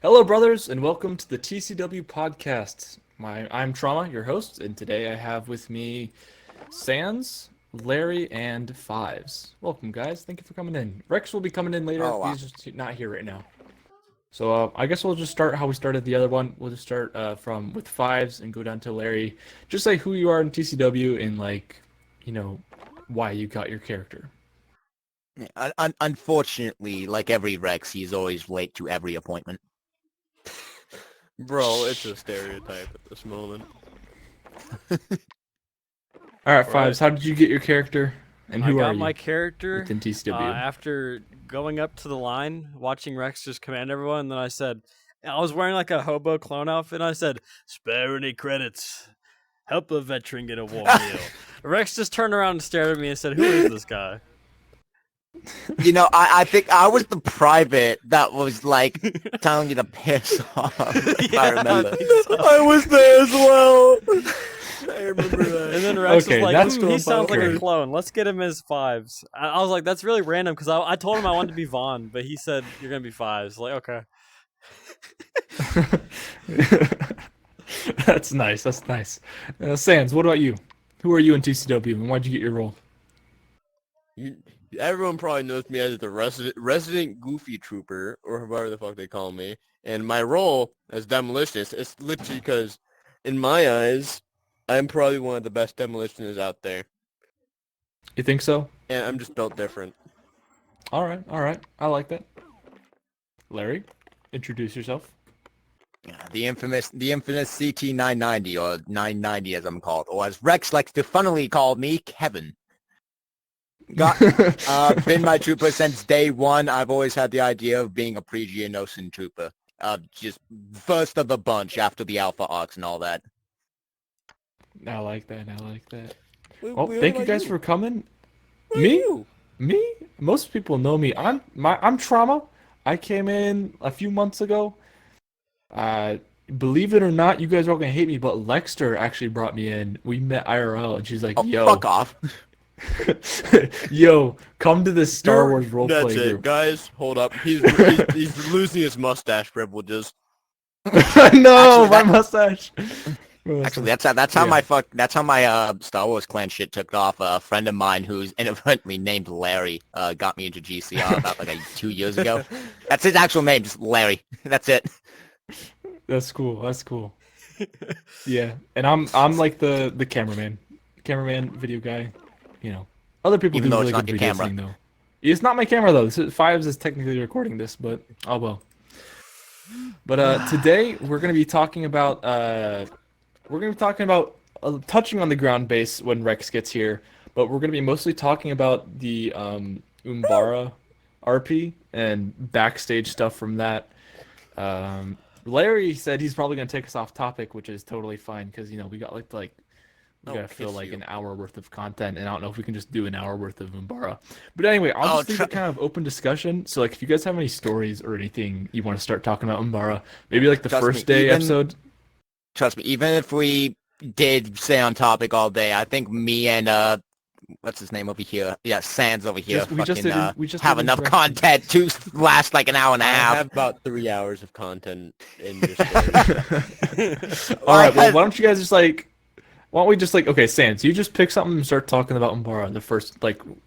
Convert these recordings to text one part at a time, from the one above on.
Hello, brothers, and welcome to the TCW podcast. I'm Trauma, your host, and today I have with me Sans, Larry, and Fives. Welcome, guys. Thank you for coming in. Rex will be coming in later. Oh, wow. He's just not here right now. So I guess we'll just start how we started the other one. We'll just start from with Fives and go down to Larry. Just say who you are in TCW and why you got your character. Unfortunately, like every Rex, he's always late to every appointment. Bro, it's a stereotype at this moment. All right, Fives. How did you get your character, and who I are got you my character within TCW? after going up to the line, watching Rex just command everyone, and then I said, I was wearing like a hobo clone outfit, and I said, spare any credits. Help a veteran get a warm meal. Rex just turned around and stared at me and said, who is this guy? You know, I think I was the private that was like telling you to piss off. If I remember. I was there as well. I remember that. And then Rex Okay, was that's like, he sounds like okay. a clone. Let's get him as fives. I was like, that's really random because I told him I wanted to be Vaughn, but he said, you're going to be fives. Like, okay. That's nice. That's nice. Sans, what about you? Who are you in TCW, and why'd you get your role? Everyone probably knows me as the resident Goofy Trooper, or whatever the fuck they call me. And my role as Demolitionist is literally because, in my eyes, I'm probably one of the best Demolitionists out there. You think so? And I'm just built different. All right. I like that. Larry, introduce yourself. Yeah, the infamous CT990 or 990 as I'm called, or as Rex likes to funnily call me, Kevin. Been my trooper since day one. I've always had the idea of being a pre-Geonosian trooper. Just first of the bunch after the Alpha Arcs and all that. I like that. What Well, thank you guys for coming. Me? Most people know me. I'm Trauma. I came in a few months ago. Believe it or not, you guys are all gonna hate me, but Lexter actually brought me in. We met IRL, and she's like, Oh, "Yo, fuck off." yo, come to this Star Wars roleplay That's it, group." guys. Hold up. He's losing his mustache privileges. No, Actually, my mustache. Actually, that's how my Star Wars clan shit took off. A friend of mine who's inadvertently named Larry got me into GCR about like 2 years ago. That's his actual name, just Larry. That's it. That's cool. Yeah, and I'm like the cameraman, video guy. You know, other people Even do though really it's not good your video camera. editing, though. It's not my camera though. Fives is technically recording this, but oh well. But today we're gonna be talking about touching on the ground base when Rex gets here, but we're gonna be mostly talking about the Umbara RP and backstage stuff from that. Larry said he's probably gonna take us off topic, which is totally fine because we got we gotta fill like an hour worth of content, and I don't know if we can just do an hour worth of Umbara. But anyway, I'll just leave it kind of open discussion. So like, if you guys have any stories or anything you want to start talking about Umbara, maybe like the Trust first me, day episode. Trust me, even if we did stay on topic all day, I think me and what's his name over here? Yeah, Sans over here. We just did have enough content to last like an hour and a I half. have about 3 hours of content in this day. All right, well, why don't you guys why don't we just okay, Sans, you just pick something and start talking about Umbara, the first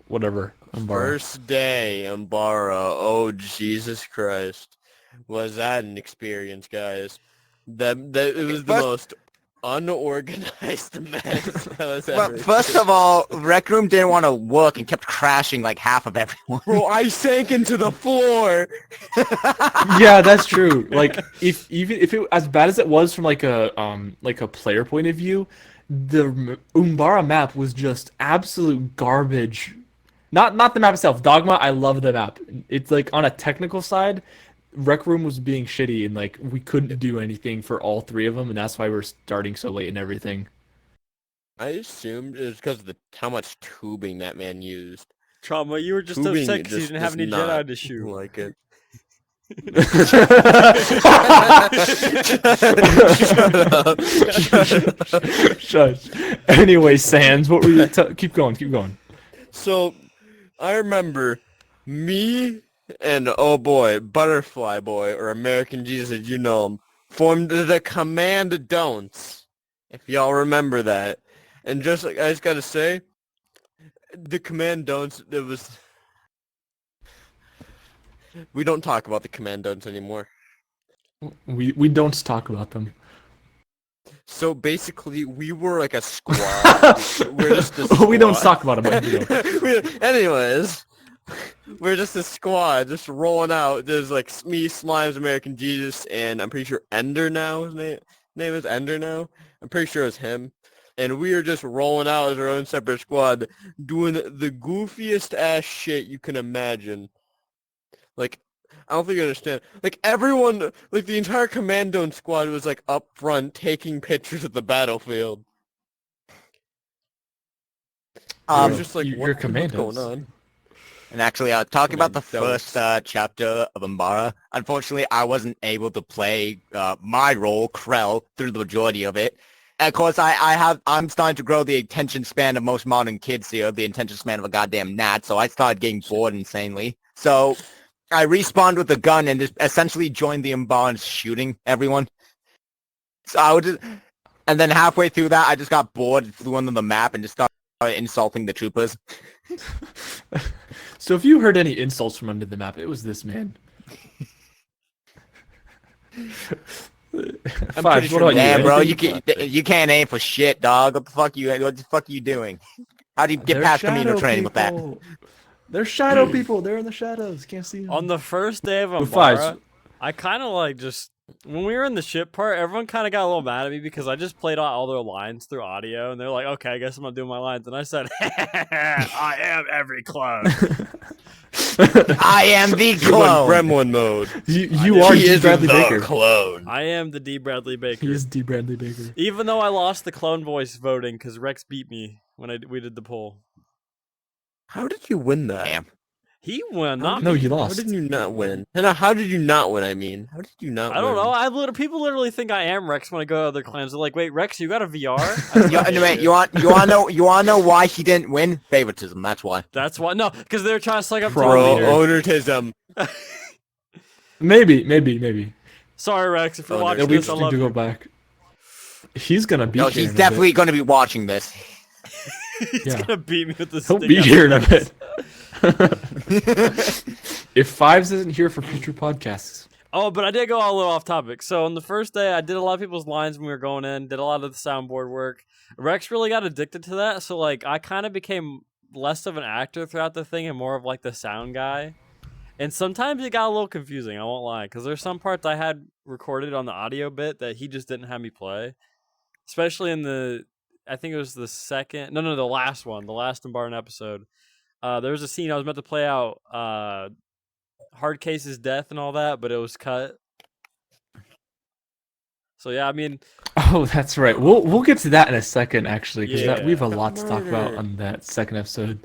whatever Umbara. First day, Umbara. Oh, Jesus Christ. Was that an experience, guys? That it was the most unorganized mess that was ever. Well, first of all, Rec Room didn't want to work and kept crashing like half of everyone. Bro, I sank into the floor. Yeah, that's true. Like, if it as bad as it was from like a player point of view, the Umbara map was just absolute garbage. Not the map itself. Dogma, I love the map. It's like on a technical side, Rec Room was being shitty, and like we couldn't do anything for all three of them, and that's why we're starting so late and everything. I assumed it was because of how much tubing that man used. Trauma, you were just Tubing upset because you just didn't have does any not Jedi to shoot. like it. Shush. Anyway, Sans, what were you? Keep going. So, I remember me And oh boy, Butterfly Boy, or American Jesus as you know him, formed the Command Don'ts. If y'all remember that. And just like I just gotta say, the Command Don'ts, it was... We don't talk about the Command Don'ts anymore. We don't talk about them. So basically, we were like a squad. We're just a squad. We don't talk about them. Anyways, we're just a squad, just rolling out. There's like me, Slimes, American Jesus, and I'm pretty sure Ender now. His name is Ender now. I'm pretty sure it's him. And we are just rolling out as our own separate squad, doing the goofiest ass shit you can imagine. Like, I don't think you understand. Like, everyone, like, the entire Commando squad was, like, up front taking pictures of the battlefield. It was just like, Your what's commandos. going on? And actually, talking about the Commandos. first chapter of Umbara, unfortunately, I wasn't able to play my role, Krell, through the majority of it. And of course, I'm starting to grow the attention span of most modern kids here, the attention span of a goddamn gnat, so I started getting bored insanely. So I respawned with a gun and just essentially joined the Umbara and shooting everyone. So I would just, and then halfway through that, I just got bored, flew onto the map, and just started insulting the troopers. So if you heard any insults from under the map, it was this man. Five, sure what about Yeah, you? bro, Anything? you can't aim for shit, dog. What the fuck are you doing? How do you get They're past cameo shadow training with that? people. They're shadow people. They're in the shadows. Can't see them. On the first day of With Umbara, fives. I kind of like just when we were in the ship part, everyone kind of got a little mad at me because I just played out all their lines through audio, and they're like, "Okay, I guess I'm gonna do my lines," and I said, "I am every clone." I am the You went clone. Gremlin mode. You are He D. is Bradley the Baker. clone. I am the D. Bradley Baker. He is D. Bradley Baker. Even though I lost the clone voice voting because Rex beat me when we did the poll. How did you win that? Damn. He won, not No, me. you How lost. did you not win? And how did you not win? I mean, how did you not win? I don't know. People literally think I am Rex when I go to other clans. They're like, "Wait, Rex, you got a VR?" You want to know why he didn't win? Favoritism. That's why. That's why. No, because they're trying to slug up to Pro the leader. ownertism. Maybe. Sorry, Rex, if you're Oh, watching It'll be this, I interesting love to go you. back. He's gonna be No, here. he's in a definitely bit. going to be watching this. He's Yeah. gonna beat me with the He'll stick be out. here in a bit. If Fives isn't here for future podcasts, Oh, but I did go a little off topic. So on the first day, I did a lot of people's lines when we were going in. Did a lot of the soundboard work. Rex really got addicted to that. So like, I kind of became less of an actor throughout the thing and more of like the sound guy. And sometimes it got a little confusing. I won't lie, because there's some parts I had recorded on the audio bit that he just didn't have me play. Especially in I think it was the second, the last one, the last Umbaran episode. There was a scene I was meant to play out, Hard Case's death and all that, but it was cut. So yeah, I mean, oh, that's right. We'll get to that in a second, actually, because Yeah. we have a lot to talk about on that second episode.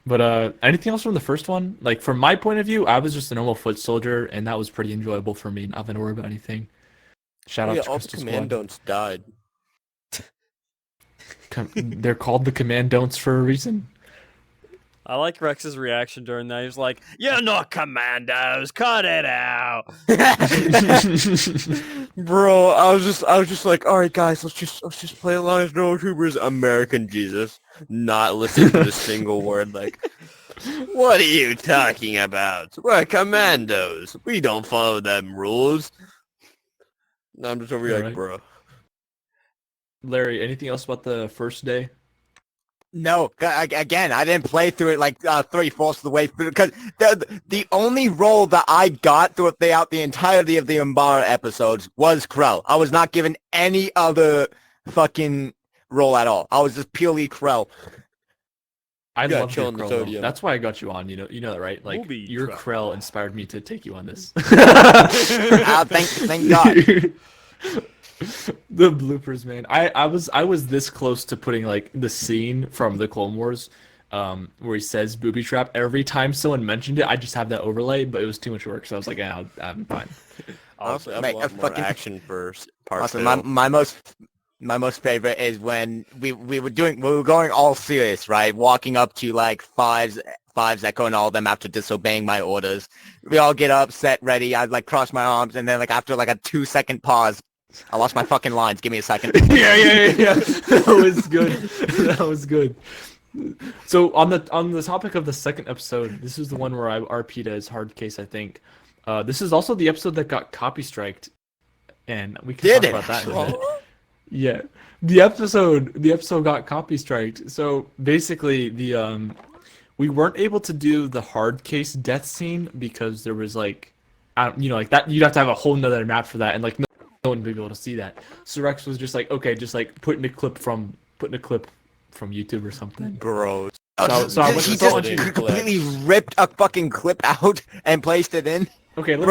But anything else from the first one? Like, from my point of view, I was just a normal foot soldier, and that was pretty enjoyable for me. Not having to worry about anything. Shout out to All the Crystal Squad. commandos died. They're called the Commandon'ts for a reason. I like Rex's reaction during that. He was like, "You're not commandos, cut it out." Bro, I was just like, all right, guys, let's just play along as normal troopers. American Jesus, not listening to a single word. Like, what are you talking about? We're commandos. We don't follow them rules. No, I'm just over here like, Alright. bro. Larry, anything else about the first day? No, again, I didn't play through it like 3/4 of the way through because the only role that I got throughout the entirety of the Umbara episodes was Krell. I was not given any other fucking role at all. I was just purely Krell. I gotta love chill your on the Krell. Though. sodium. That's why I got you on. You know that, right? Like, Movie your Krell. Krell inspired me to take you on this. Thank God. The bloopers, man. I was this close to putting like the scene from the Clone Wars, where he says "booby trap" every time someone mentioned it. I just have that overlay, but it was too much work, so I was like, yeah, I'm fine. Honestly, I have Mate, a lot more fucking- action for part Also, two. my most favorite is when we were going all serious, right? Walking up to like Five's Fives Echo and all of them after disobeying my orders. We all get up, set, ready. I like cross my arms, and then like after like a 2-second pause, I lost my fucking lines. Give me a second. Yeah. That was good. That was good. So on the topic of the second episode, this is the one where I RP'd as hard case, I think. This is also the episode that got copy striked, and we can talk about that in a minute. Yeah, the episode got copy striked. So basically, we weren't able to do the hard case death scene because there was like, like that you'd have to have a whole nother map for that, and like no one would be able to see that. So Rex was just like, okay, just like putting a clip from YouTube or something. Gross. So I went He to just completely ripped a fucking clip out and placed it in. Okay, let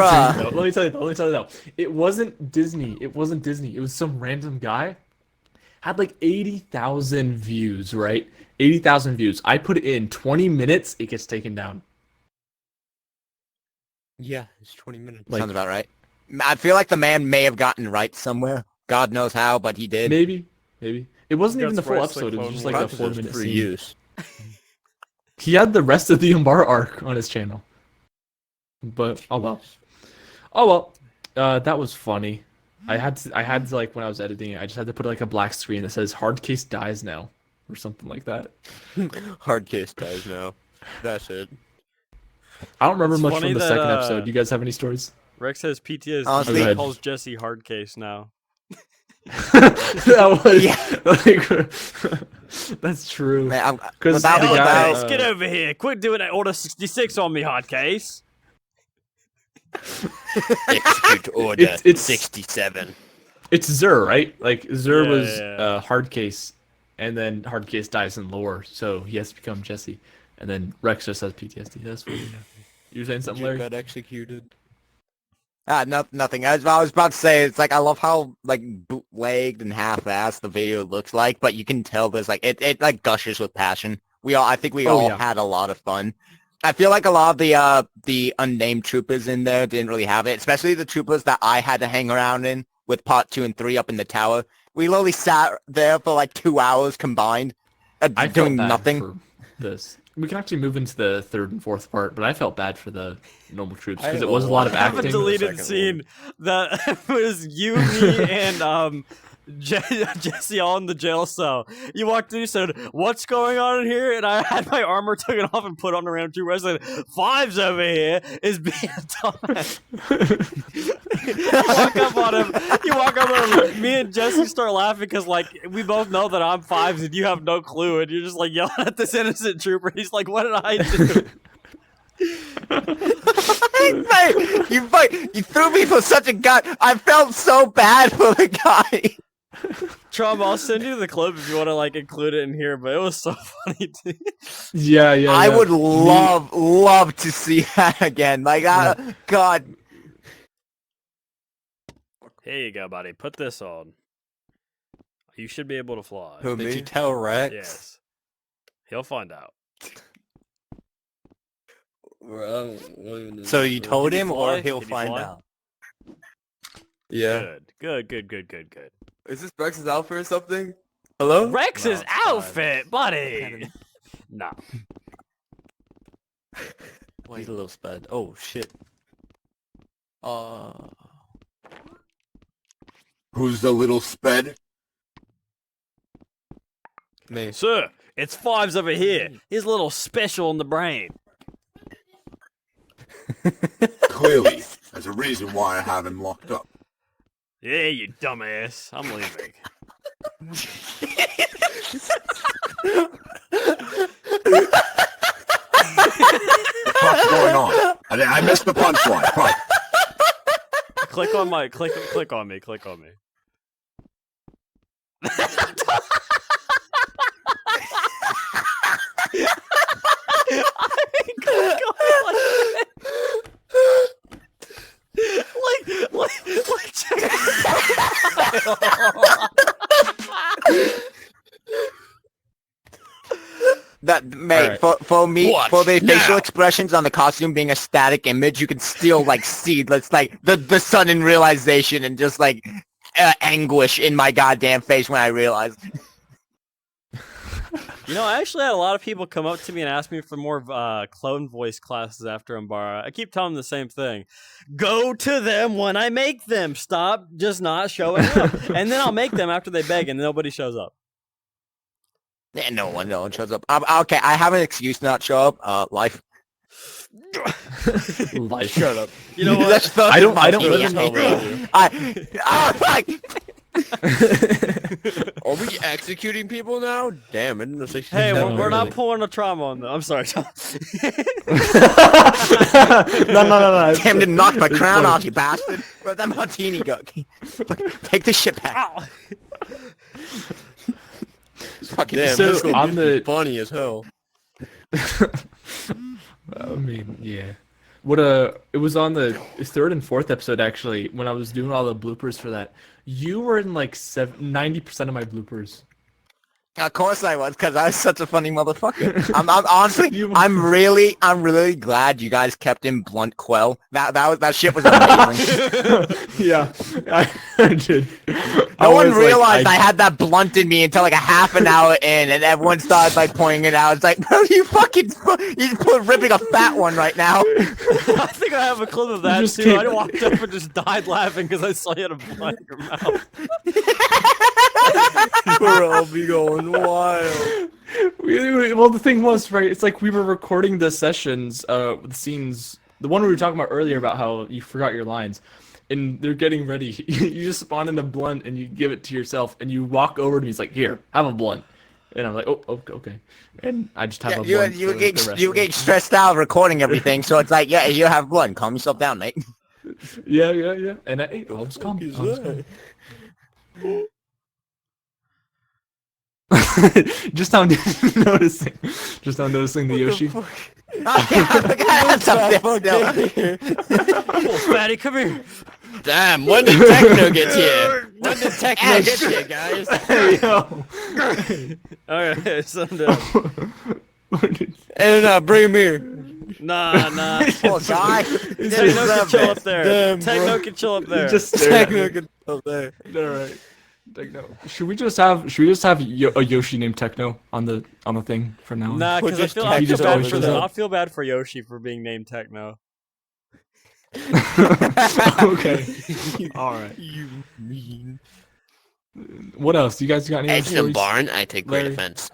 me tell you though. It wasn't Disney. It was some random guy. Had like 80,000 views, right? 80,000 views. I put it in 20 minutes, it gets taken down. Yeah, it's 20 minutes. Sounds about right. I feel like the man may have gotten right somewhere. God knows how, but he did. Maybe. It wasn't even the full That's episode. It was just like Perhaps a it's just 4-minute free scene. use. He had the rest of the Umbara arc on his channel. But oh well. That was funny. I had to like when I was editing it, I just had to put like a black screen that says hard case dies now or something like that. Hard case dies now. That's it. I don't remember It's much funny from the that, second episode. You guys have any stories? Rex has PTSD. Honestly- He calls Jesse hard case now. That was Yeah. like, that's true. Man, 'Cause without- the guy- Hardcase, get over here! Quit doing that Order 66 on me, Hardcase. Execute order It's- 67. It's Zur, right? Like Zur Yeah, was yeah. hard case, and then hard case dies in lore, so he has to become Jesse, and then Rex just has PTSD. That's funny. You were saying something, Jim Larry? got executed. Nothing. I was about to say, it's like, I love how, like, bootlegged and half-assed the video looks like, but you can tell there's, like, it like, gushes with passion. I think we all yeah. had a lot of fun. I feel like a lot of the unnamed troopers in there didn't really have it, especially the troopers that I had to hang around in with part 2 and 3 up in the tower. We literally sat there for, like, 2 hours combined, I felt doing bad nothing. for this. We can actually move into the third and fourth part, but I felt bad for the normal troops because it was a lot of I have a acting. deleted second scene that was you, me, and Jesse all in the jail cell. You walked in, you said, "What's going on in here?" And I had my armor taken off and put on around two. I said, "Fives over here is being a dumbass." You walk up on him. Me and Jesse start laughing because, like, we both know that I'm Fives and you have no clue, and you're just like yelling at this innocent trooper. He's like, "What did I do?" You threw me for such a guy. I felt so bad for the guy. Trom, I'll send you the clip if you want to like include it in here, but it was so funny. Dude. Yeah. I would love to see that again. Like, God. Here you go, buddy. Put this on. You should be able to fly. Did you tell Rex? Yes. He'll find out. So you told him, or fly? he'll Did he find fly? out? Yeah. Good. Is this Rex's outfit or something? Hello? Rex's No, it's fine. outfit, buddy. Nah. He's a little spud. Oh shit. Who's the little sped? Me. Sir, it's Fives over here. He's a little special in the brain. Clearly, there's a reason why I have him locked up. Yeah, you dumbass. I'm leaving. What's going on? I missed the punchline. Fuck. Click on me. Click on me. Like, check this That mate, Alright. for me, What for the facial now? expressions on the costume being a static image, you can still like see that's like the sudden realization and just like anguish in my goddamn face when I realized. You know, I actually had a lot of people come up to me and ask me for more clone voice classes after Umbara. I keep telling them the same thing. Go to them when I make them. Stop just not showing up. And then I'll make them after they beg and nobody shows up. Yeah, no one shows up. Okay, I have an excuse to not show up. Life. Life. Shut up. You know what? That's I don't live in in Are we executing people now? Damn, I didn't know 60 Hey, No, we're not really. pulling a trauma on them. I'm sorry, Tom. No. Damn, didn't knock my It's crown funny. off, you bastard. Where'd that martini go? Take the shit back. Ow. Fucking Damn, So, this is on the- funny as hell. I mean, yeah. What it was on the third and fourth episode actually when I was doing all the bloopers for that. You were in like 90% of my bloopers. Of course I was, because I was such a funny motherfucker. I'm honestly, You- I'm really glad you guys kept in blunt quell. That shit was amazing. Yeah, I did. No one was like, realized I had that blunt in me until like a half an hour in, and everyone started like pointing it out. It's like, bro, you ripping a fat one right now. I think I have a clip of that just too. keep- I walked up and just died laughing because I saw you had a blunt in your mouth. Bro, I'll be going wild. Well, the thing was, right, it's like we were recording the sessions, the scenes, the one we were talking about earlier about how you forgot your lines, and they're getting ready. You just spawn in a blunt and you give it to yourself, and you walk over to me, it's like, here, have a blunt. And I'm like, oh, okay. And I just have a You blunt. for the rest you of it. get stressed out recording everything, so it's like, yeah, you have blood. Calm yourself down, mate. Yeah. And I was calm. Is I was that? calm. Just now noticing the Yoshi. That's up there still. Oh, fatty, come here. Damn, when did Techno get here? When did Techno get here, guys? Hey, yo. Alright, so I'm done. And bring him here. Nah. Poor guy. Techno can chill up there. Damn, Techno bro. can chill up there. Just Techno get up there. All right. Techno. Should we just have a Yoshi named Techno on the thing for now? Nah, because I just feel, I He feel just bad always for shows the, up. I feel bad for Yoshi for being named Techno. Okay. All right. You mean. What else? You guys got any other It's the stories? barn. I take great Larry? offense.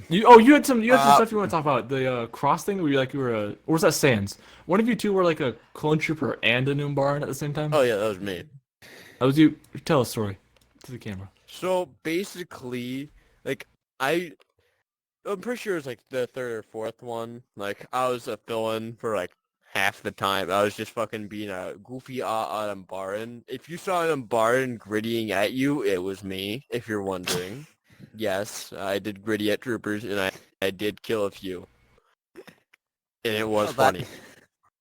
You had some stuff you want to talk about. The cross thing where you were a, or was that Sans? One of you two were like a clone trooper and an Umbaran at the same time. Oh yeah, that was me. That was you. Tell a story to the camera. So basically, like I'm pretty sure it was like the third or fourth one. Like I was a fill-in for like half the time. I was just fucking being a goofy on Umbaran. If you saw an Umbaran griddying at you, it was me. If you're wondering, yes, I did griddy at troopers, and I did kill a few, and it was funny.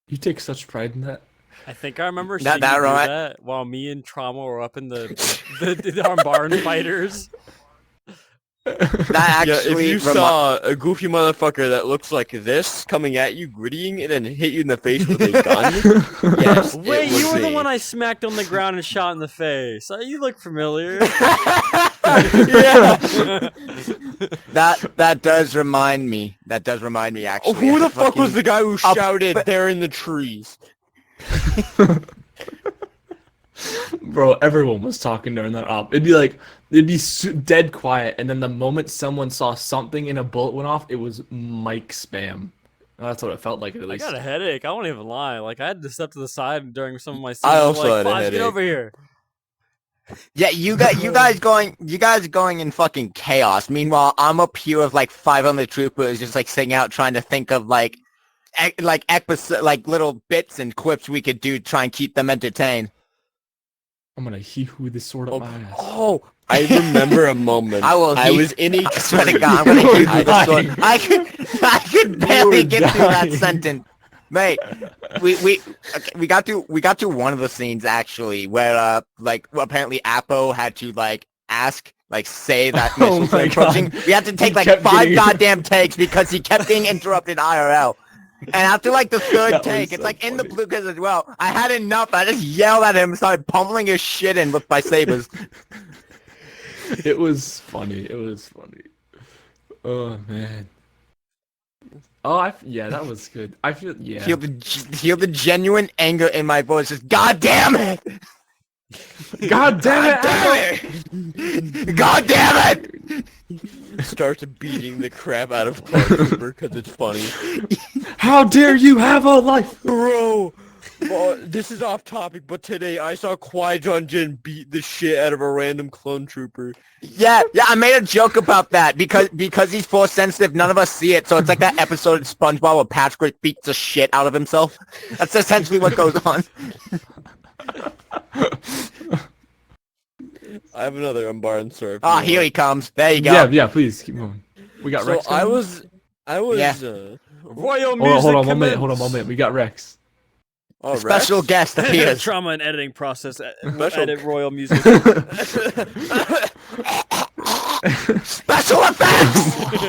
You take such pride in that. I think I remember That- seeing that you do right. that while me and Trauma were up in the Armbarn fighters. That Yeah, actually if you saw a goofy motherfucker that looks like this coming at you, griddying, and then hit you in the face with a gun, yes, it Wait, was you were the me. one I smacked on the ground and shot in the face. You look familiar. Yeah. that does remind me. That does remind me Oh, actually. who the fuck Fucking- was the guy who Up- shouted, "They're in the trees"? Bro, everyone was talking during that op. It'd be dead quiet, and then the moment someone saw something and a bullet went off, it was mic spam. That's what it felt like at I least. got a headache. I won't even lie. Like I had to step to the side during some of my scenes. I I'm also like, had a "Foz, get headache." over here. Yeah, you guys going in fucking chaos. Meanwhile, I'm up here with like 500 troopers, just like sitting out trying to think of like episode, like little bits and quips we could do to try and keep them entertained. I'm gonna hee-hoo this sword up my ass. Oh, I remember a moment. I will. I was in a I swear to tree. God, I'm gonna You were hit you with a sword. dying. I could barely were get through that dying. sentence, mate. We got to one of the scenes actually where apparently Apo had to say that Oh missiles my were approaching. God. We had to take He like kept 5 getting- goddamn takes because he kept getting interrupted IRL. And after like the third That was take, it's so like in the funny. blue cause as well. I had enough. I just yelled at him and started pummeling his shit in with my sabers. It was funny. Oh man. Oh, yeah, that was good. I feel yeah. Hear the genuine anger in my voice. Just, God damn it! God damn it! God damn it! Starts beating the crap out of Cooper because it's funny. How dare you have a life? Bro! Well, this is off topic, but today I saw Qui-Gon Jinn beat the shit out of a random clone trooper. Yeah, I made a joke about that because he's force sensitive. None of us see it, so it's like that episode of SpongeBob where Patrick beats the shit out of himself. That's essentially what goes on. I have another Umbara story. Oh, here he comes. There you go. Yeah, please keep moving. We got So Rex. I coming? was Yeah. Royal music. Hold on, one commence. moment. We got Rex. Oh, Special Rex? guest appears. Trauma and editing process. Special- Edit royal music. Special effects.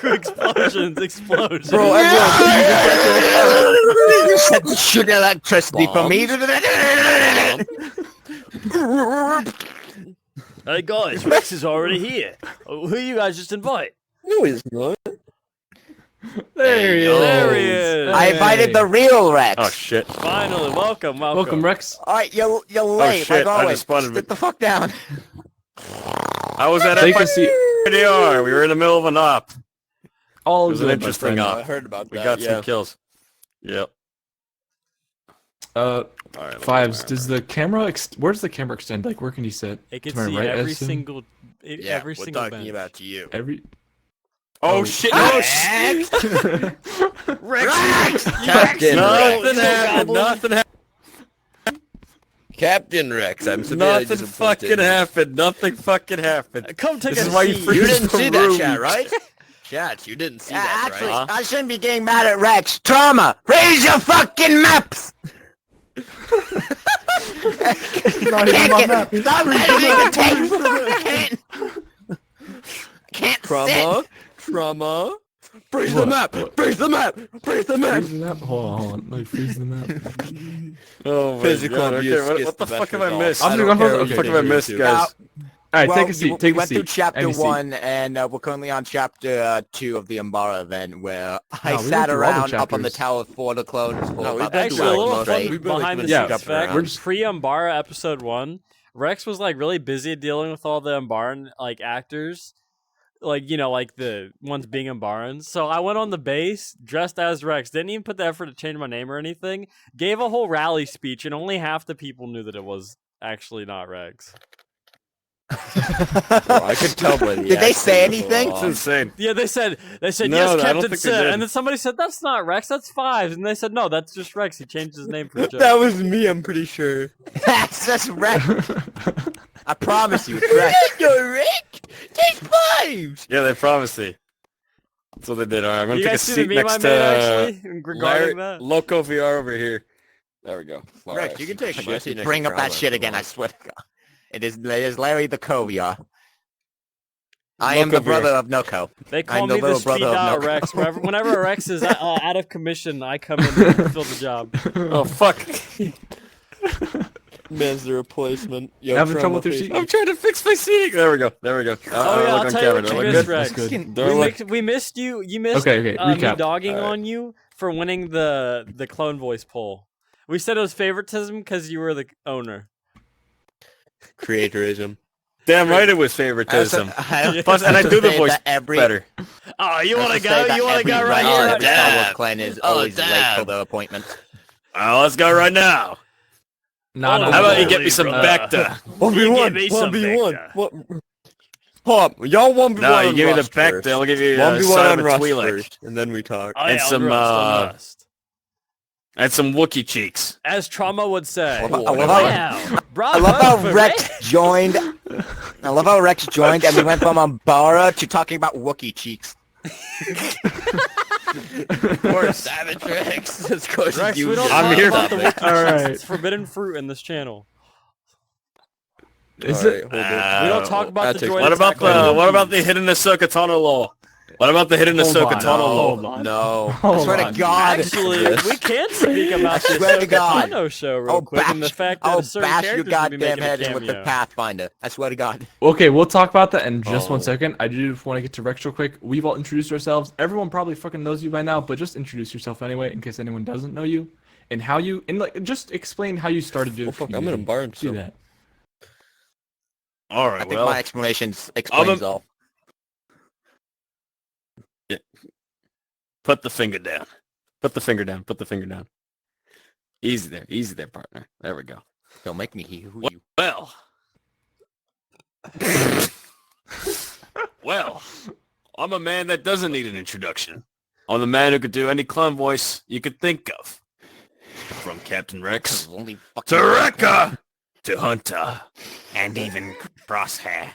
Explosions. Bro, You said shoot electricity for me. Hey guys, Rex is already here. Who you guys just invite? no, he's not. There he is. There he is. I invited the real Rex. Oh shit. Finally, welcome. Welcome, Rex. All right, you're late. shit, Like I always. just spotted Sit the fuck down. I was at Take a seat. FIDR. We were in the middle of an op. All It was an good, my interesting friend. op. I heard about We that. got yeah. some kills. Yep. All right, Fives. Does the camera? Where's the camera extend? Like, where can you sit? It can To my see right, I every assume? single, Yeah, every we're single talking bench. about you. Every. Oh shit! No, shit! Rex! Captain Rex. Nothing happened. Goblin. Nothing happened. Captain Rex, I'm severely Nothing disappointed. fucking happened. Nothing fucking happened. Come take This a is why you seat. freeze You didn't the see room. that chat, right? Chat, you didn't see Yeah, that, actually, right? I shouldn't be getting mad at Rex. Trauma! Raise your fucking maps! Not even my map. Stop editing the tape! Can't Trauma. sit! Trauma. Freeze the map! Freeze the map! Freeze the map! Freeze the map. Hold on. Let me freeze the map. Oh my Physical god. abuse Okay, gets what the the fuck best have I results. missed? I'm What gonna go- the okay. fuck have I missed, guys? All right, Well, take a seat. Take we a went seat. through chapter Any seat. 1, and we're currently on chapter 2 of the Umbara event, where I No, we went sat through all the around up on the chapters. tower for the clones for No, we've about been 2 through Actually, a like little most hours of fun it. We've been, like, behind the yeah, scenes fact. we're just- Pre-Umbara episode 1, Rex was like really busy dealing with all the Umbaran like actors, like like the ones being Umbarans. So I went on the base dressed as Rex. Didn't even put the effort to change my name or anything. Gave a whole rally speech, and only half the people knew that it was actually not Rex. I could tell by the Did they say accent. anything? It's insane. Yeah, they said No, yes, I don't Captain think they Sid, did. and then somebody said that's not Rex, that's Fives, and they said no, that's just Rex. He changed his name for a joke. That was me, I'm pretty sure. That's just Rex. I promise you, it's Rex. You're Rick! Take 5! Yeah, they promised me. That's what they did. All right, I'm gonna You take a guys see seat the meme I next made to actually regarding Larry, that? Loco VR over here. There we go. Rex, you can take I'm a gonna seat next bring to up that Trauma shit if again, you I want. swear to God. It is Larry the Covia. I am Loco the brother beer. of Noko. They call I'm the me the little speed brother of dial Noko. Rex. Whenever Rex is out of commission, I come in and fill the job. Oh fuck! Man's the replacement. Yo, Having trouble Trauma with your face- seat? I'm trying to fix my seating. There we go. There we go. Oh yeah, look I'll on tell you camera. what Do you I missed, look good? Rex. That's good. Do I look- We missed you. You missed Okay, me recap. dogging Alright. on you for winning the clone voice poll. We said it was favoritism because you were the owner. Creatorism. Damn right, it was favoritism. I Plus, and I do the say voice that every, better. Oh, you I want to also say go? that You want to every go right writer here? of Right the now? Star damn. Wars clan is Oh, always late damn. for their appointments. Let's go right now. Nah, Oh, nah, How about nah. you get me some brother. Bacta? 1v1, Give me some 1v1. Bacta. What? Hold up, y'all 1v1 No, you on give me the Rust Bacta. first. I'll give you 1v1 son on of a Rust Twi'lek. first, and then we talk. Oh, And yeah, some, Rust. And some Wookiee cheeks. As Trauma would say. I love how- Wow. I love how Bravo for Rex joined. I love how Rex joined, and we went from Umbara to talking about Wookiee cheeks. Poor Savage Rex. Of course Rex, you we don't I'm talk here. about the Wookiee All cheeks. right. It's forbidden fruit in this channel. Is Alright, it? hold on. We don't talk about That the takes- droid What about attack on the Wookiees. hidden Ahsoka tunnel law? What about the hidden Hold Ahsoka on, tunnel? hold on. No. I Hold swear on. to God. Actually, we can speak about the swear to Ahsoka God. Tano show real quick and the fact that I'll a certain bash your character's gonna be goddamn making a head in with the cameo. Pathfinder. I swear to God. Okay, we'll talk about that in just 1 Oh. second. I do want to get to Rex real quick. We've all introduced ourselves. Everyone probably fucking knows you by now, but just introduce yourself anyway, in case anyone doesn't know you, and how you, and like, just explain how you started doing. Oh fuck, I'm in a bar and Do so. that. All I right, think well, my explanation explains all. put the finger down. Put the finger down. Put the finger down. Easy there, partner. There we go. Don't make me hear who you. Well. Well, I'm a man that doesn't need an introduction. I'm the man who could do any clown voice you could think of. From Captain Rex Only fucking to Rekka to Hunter and even Crosshair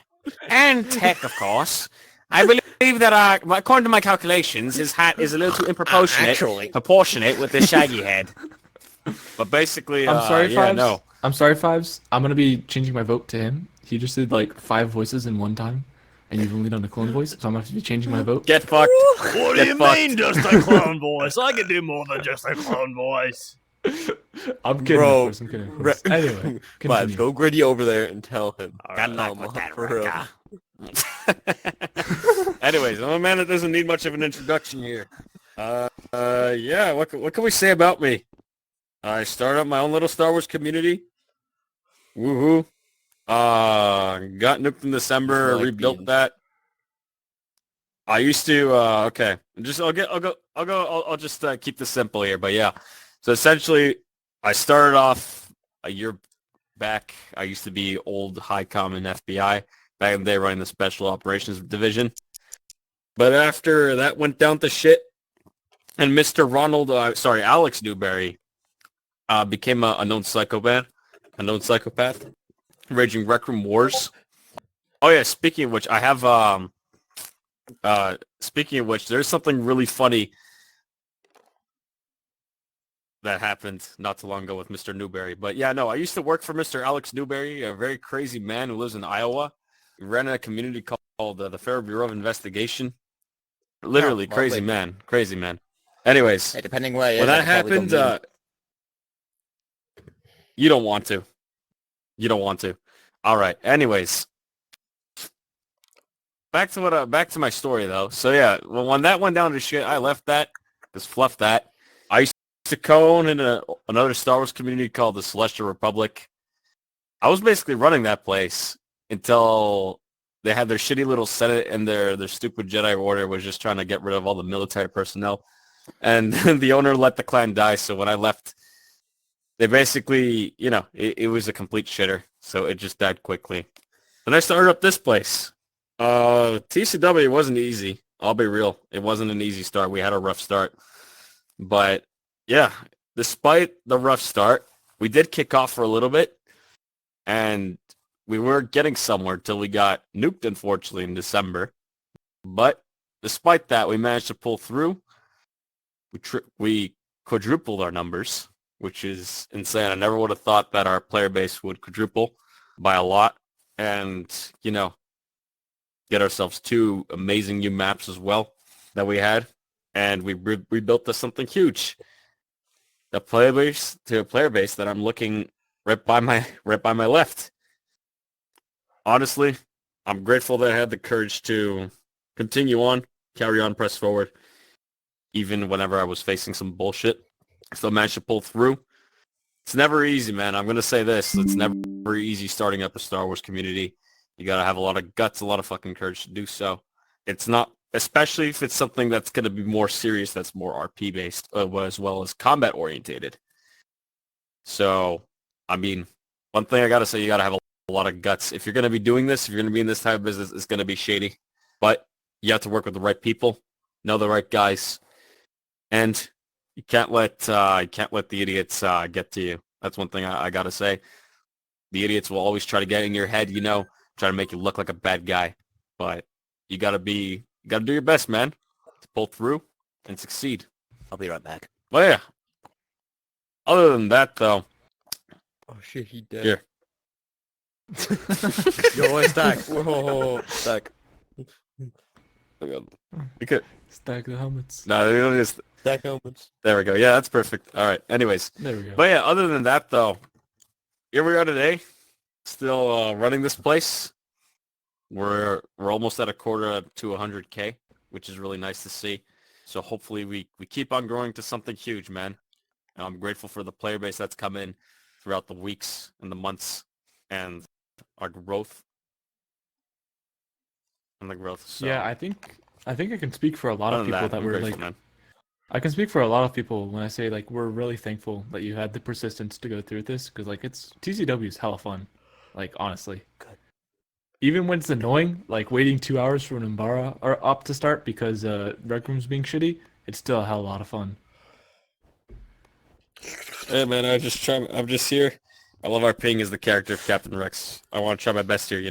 and Tech, of course. I believe that, according to my calculations, his hat is a little too proportionate with his shaggy head. But basically, I'm sorry, yeah, Fives. no. I'm sorry, Fives. I'm gonna be changing my vote to him. He just did like 5 voices in one time, and you've only done a clone voice, so I'm gonna have to be changing my vote. Get fucked. What do you mean, just a clone voice? I can do more than just a clone voice. I'm kidding, Bro, of course. I'm kidding. Of course. Anyway, Vibes, continue. go Griddy over there and tell him. Alright, For real. Anyways, I'm a man that doesn't need much of an introduction here. Yeah, what can we say about me? I started up my own little Star Wars community. Woohoo. Got nuked in December, Like rebuilt beans. that. I used to, okay. I'll just keep this simple here, but yeah. So essentially, I started off a year back. I used to be old HICOM in FBI. Back in the day running the Special Operations Division. But after that went down to shit, and Alex Newberry became a known psychopath, raging Rec Room Wars. Oh yeah, speaking of which, I have, there's something really funny that happened not too long ago with Mr. Newberry. But yeah, no, I used to work for Mr. Alex Newberry, a very crazy man who lives in Iowa. He ran a community called the Federal Bureau of Investigation. Literally, Oh, crazy lovely. man. Anyways, Hey, depending where it is, when I that can probably go happened, you don't want to. You don't want to. All right. Anyways, back to my story though. So yeah, when that went down to shit, I left that. Just fluff that. I used to co-own in another Star Wars community called the Celestial Republic. I was basically running that place until they had their shitty little Senate and their stupid Jedi Order was just trying to get rid of all the military personnel. And the owner let the clan die, so when I left, they basically, it was a complete shitter, so it just died quickly. Then I started up this place. TCW wasn't easy. I'll be real. It wasn't an easy start. We had a rough start. But, yeah, despite the rough start, we did kick off for a little bit, and we were getting somewhere till we got nuked, unfortunately, in December. But despite that, we managed to pull through. We quadrupled our numbers, which is insane. I never would have thought that our player base would quadruple by a lot. And, get ourselves 2 amazing new maps as well that we had. And we rebuilt to something huge. A player base that I'm looking right by my left. Honestly, I'm grateful that I had the courage to continue on, carry on, press forward, even whenever I was facing some bullshit. Still managed to pull through. It's never easy, man. I'm going to say this. It's never easy starting up a Star Wars community. You got to have a lot of guts, a lot of fucking courage to do so. It's not, especially if it's something that's going to be more serious, that's more RP-based, as well as combat-orientated. So, I mean, one thing I got to say, you got to have a lot of guts. If you're going to be doing this, if you're going to be in this type of business, it's going to be shady. But you have to work with the right people, know the right guys, and you can't let the idiots get to you. That's one thing I got to say. The idiots will always try to get in your head, try to make you look like a bad guy. But you got to do your best, man, to pull through and succeed. I'll be right back. Well, yeah. Other than that, though. Oh, shit, he dead. Here. Yo, stack. Whoa, stack. We could. Stack the helmets. No, we don't just. Stack helmets. There we go. Yeah, that's perfect. All right. Anyways, There we go. but yeah, other than that though, here we are today, still running this place. We're almost at a quarter to 100K, which is really nice to see. So hopefully we keep on growing to something huge, man. And I'm grateful for the player base that's come in throughout the weeks and the months and our growth. And the growth. So, Yeah, I think I can speak for a lot other of than people that I'm were grateful, like man. I can speak for a lot of people when I say like we're really thankful that you had the persistence to go through this because like it's TCW is hella fun, like honestly. Even when it's annoying, like waiting 2 hours for an Umbara or up to start because Rec Room's being shitty, it's still a hell of a lot of fun. Hey man, I'm just here. I love our ping as the character of Captain Rex. I want to try my best here,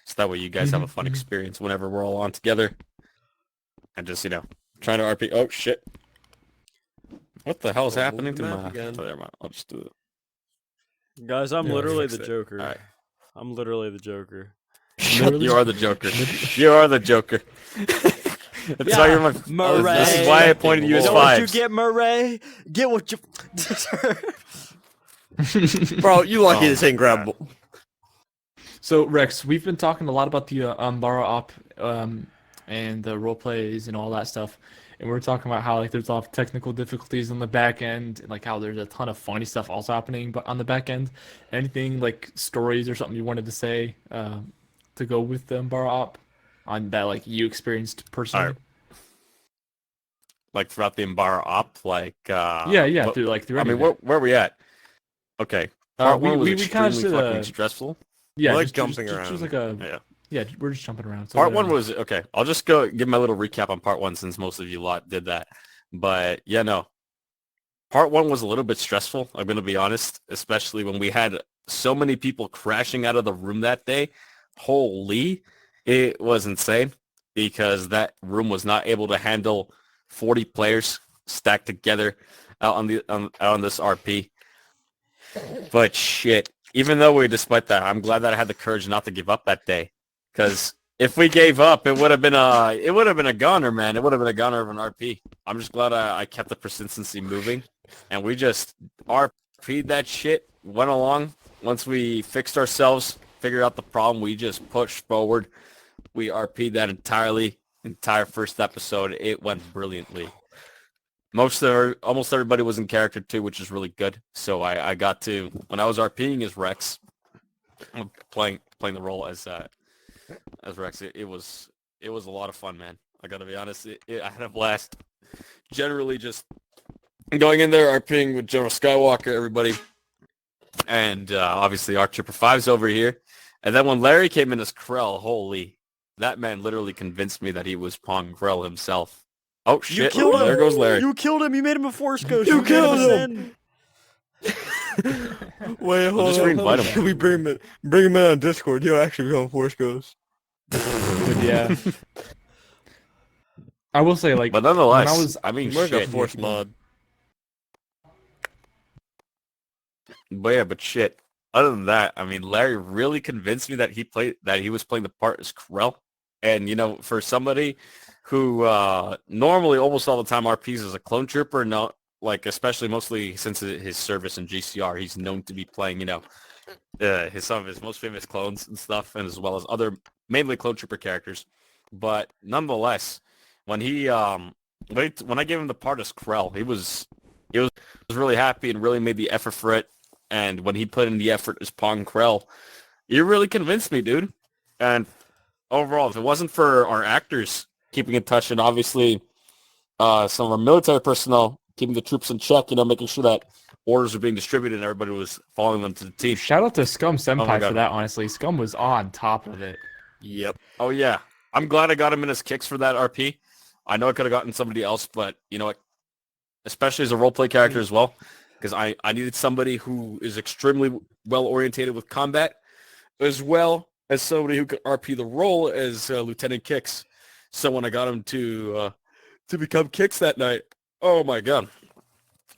so that way you guys have a fun experience whenever we're all on together. And just, trying to RP. Oh shit! What the hell is happening to map my? again. Oh, never mind. I'll just do it. Guys, I'm Yeah, literally fix the it. Joker. All right. I'm literally the Joker. Literally? You are the Joker. You are the Joker. That's why you're my. Murray. This is why I pointed you as Know what you fives. get, Murray? Get what you... Bro, you lucky Oh, this ain't God. grabbable. So Rex, we've been talking a lot about the Umbara op and the role plays and all that stuff, and we're talking about how like there's a lot of technical difficulties on the back end, and like how there's a ton of funny stuff also happening, but on the back end, anything like stories or something you wanted to say to go with the Umbara op on that like you experienced personally? Alright. Like throughout the Umbara op, like Yeah, what- through I mean, anything. where are we at? Okay, part one was we kinda extremely should, fucking stressful. Yeah, I like just jumping just like around. a Yeah. we're just jumping around. So, Part one was okay. I'll just go give my little recap on part one since most of you lot did that. But yeah, no. Part one was a little bit stressful. I'm gonna be honest, especially when we had so many people crashing out of the room that day. Holy, it was insane because that room was not able to handle 40 players stacked together out on this RP. But shit, even though despite that, I'm glad that I had the courage not to give up that day. Because if we gave up, it would have been a goner, man. It would have been a goner of an RP. I'm just glad I kept the persistency moving, and we just RP'd that shit. Went along. Once we fixed ourselves, figured out the problem, we just pushed forward. We RP'd that entire first episode. It went brilliantly. Almost everybody was in character too, which is really good. So I got to, when I was RPing as Rex, playing the role as Rex. It was a lot of fun, man. I gotta be honest. I had a blast. Generally, just going in there, RPing with General Skywalker, everybody, and obviously our Trooper 5's over here. And then when Larry came in as Krell, holy, that man literally convinced me that he was Pong Krell himself. Oh You shit! killed him. There goes Larry. You killed him. You made him a Force Ghost. You made killed a him. sin. Wait, hold just on. reinvite him. Can we bring him in on Discord? He'll actually become Force Ghost. But yeah. I will say like But nonetheless, when I was I mean, We're like a shit. Force mod. But shit. Other than that, I mean, Larry really convinced me that he was playing the part as Krell. And for somebody who normally almost all the time RPs as a clone trooper, no, like especially mostly since his service in GCR, he's known to be playing, some of his most famous clones and stuff, and as well as other mainly clone trooper characters. But nonetheless, when when I gave him the part as Krell, he was really happy and really made the effort for it. And when he put in the effort as Pong Krell, you really convinced me, dude. And overall, if it wasn't for our actors keeping in touch and obviously some of our military personnel keeping the troops in check, making sure that orders were being distributed and everybody was following them to the team. shout out to Scum Oh my Senpai God. for that, honestly. Scum was on top of it. Yep. Oh, yeah. I'm glad I got him in his kicks for that RP. I know I could have gotten somebody else, but you know what? Especially as a roleplay character as well, because I needed somebody who is extremely well-orientated with combat, as well as somebody who could RP the role as Lieutenant Kix. So when I got him to become Kix that night, oh my God,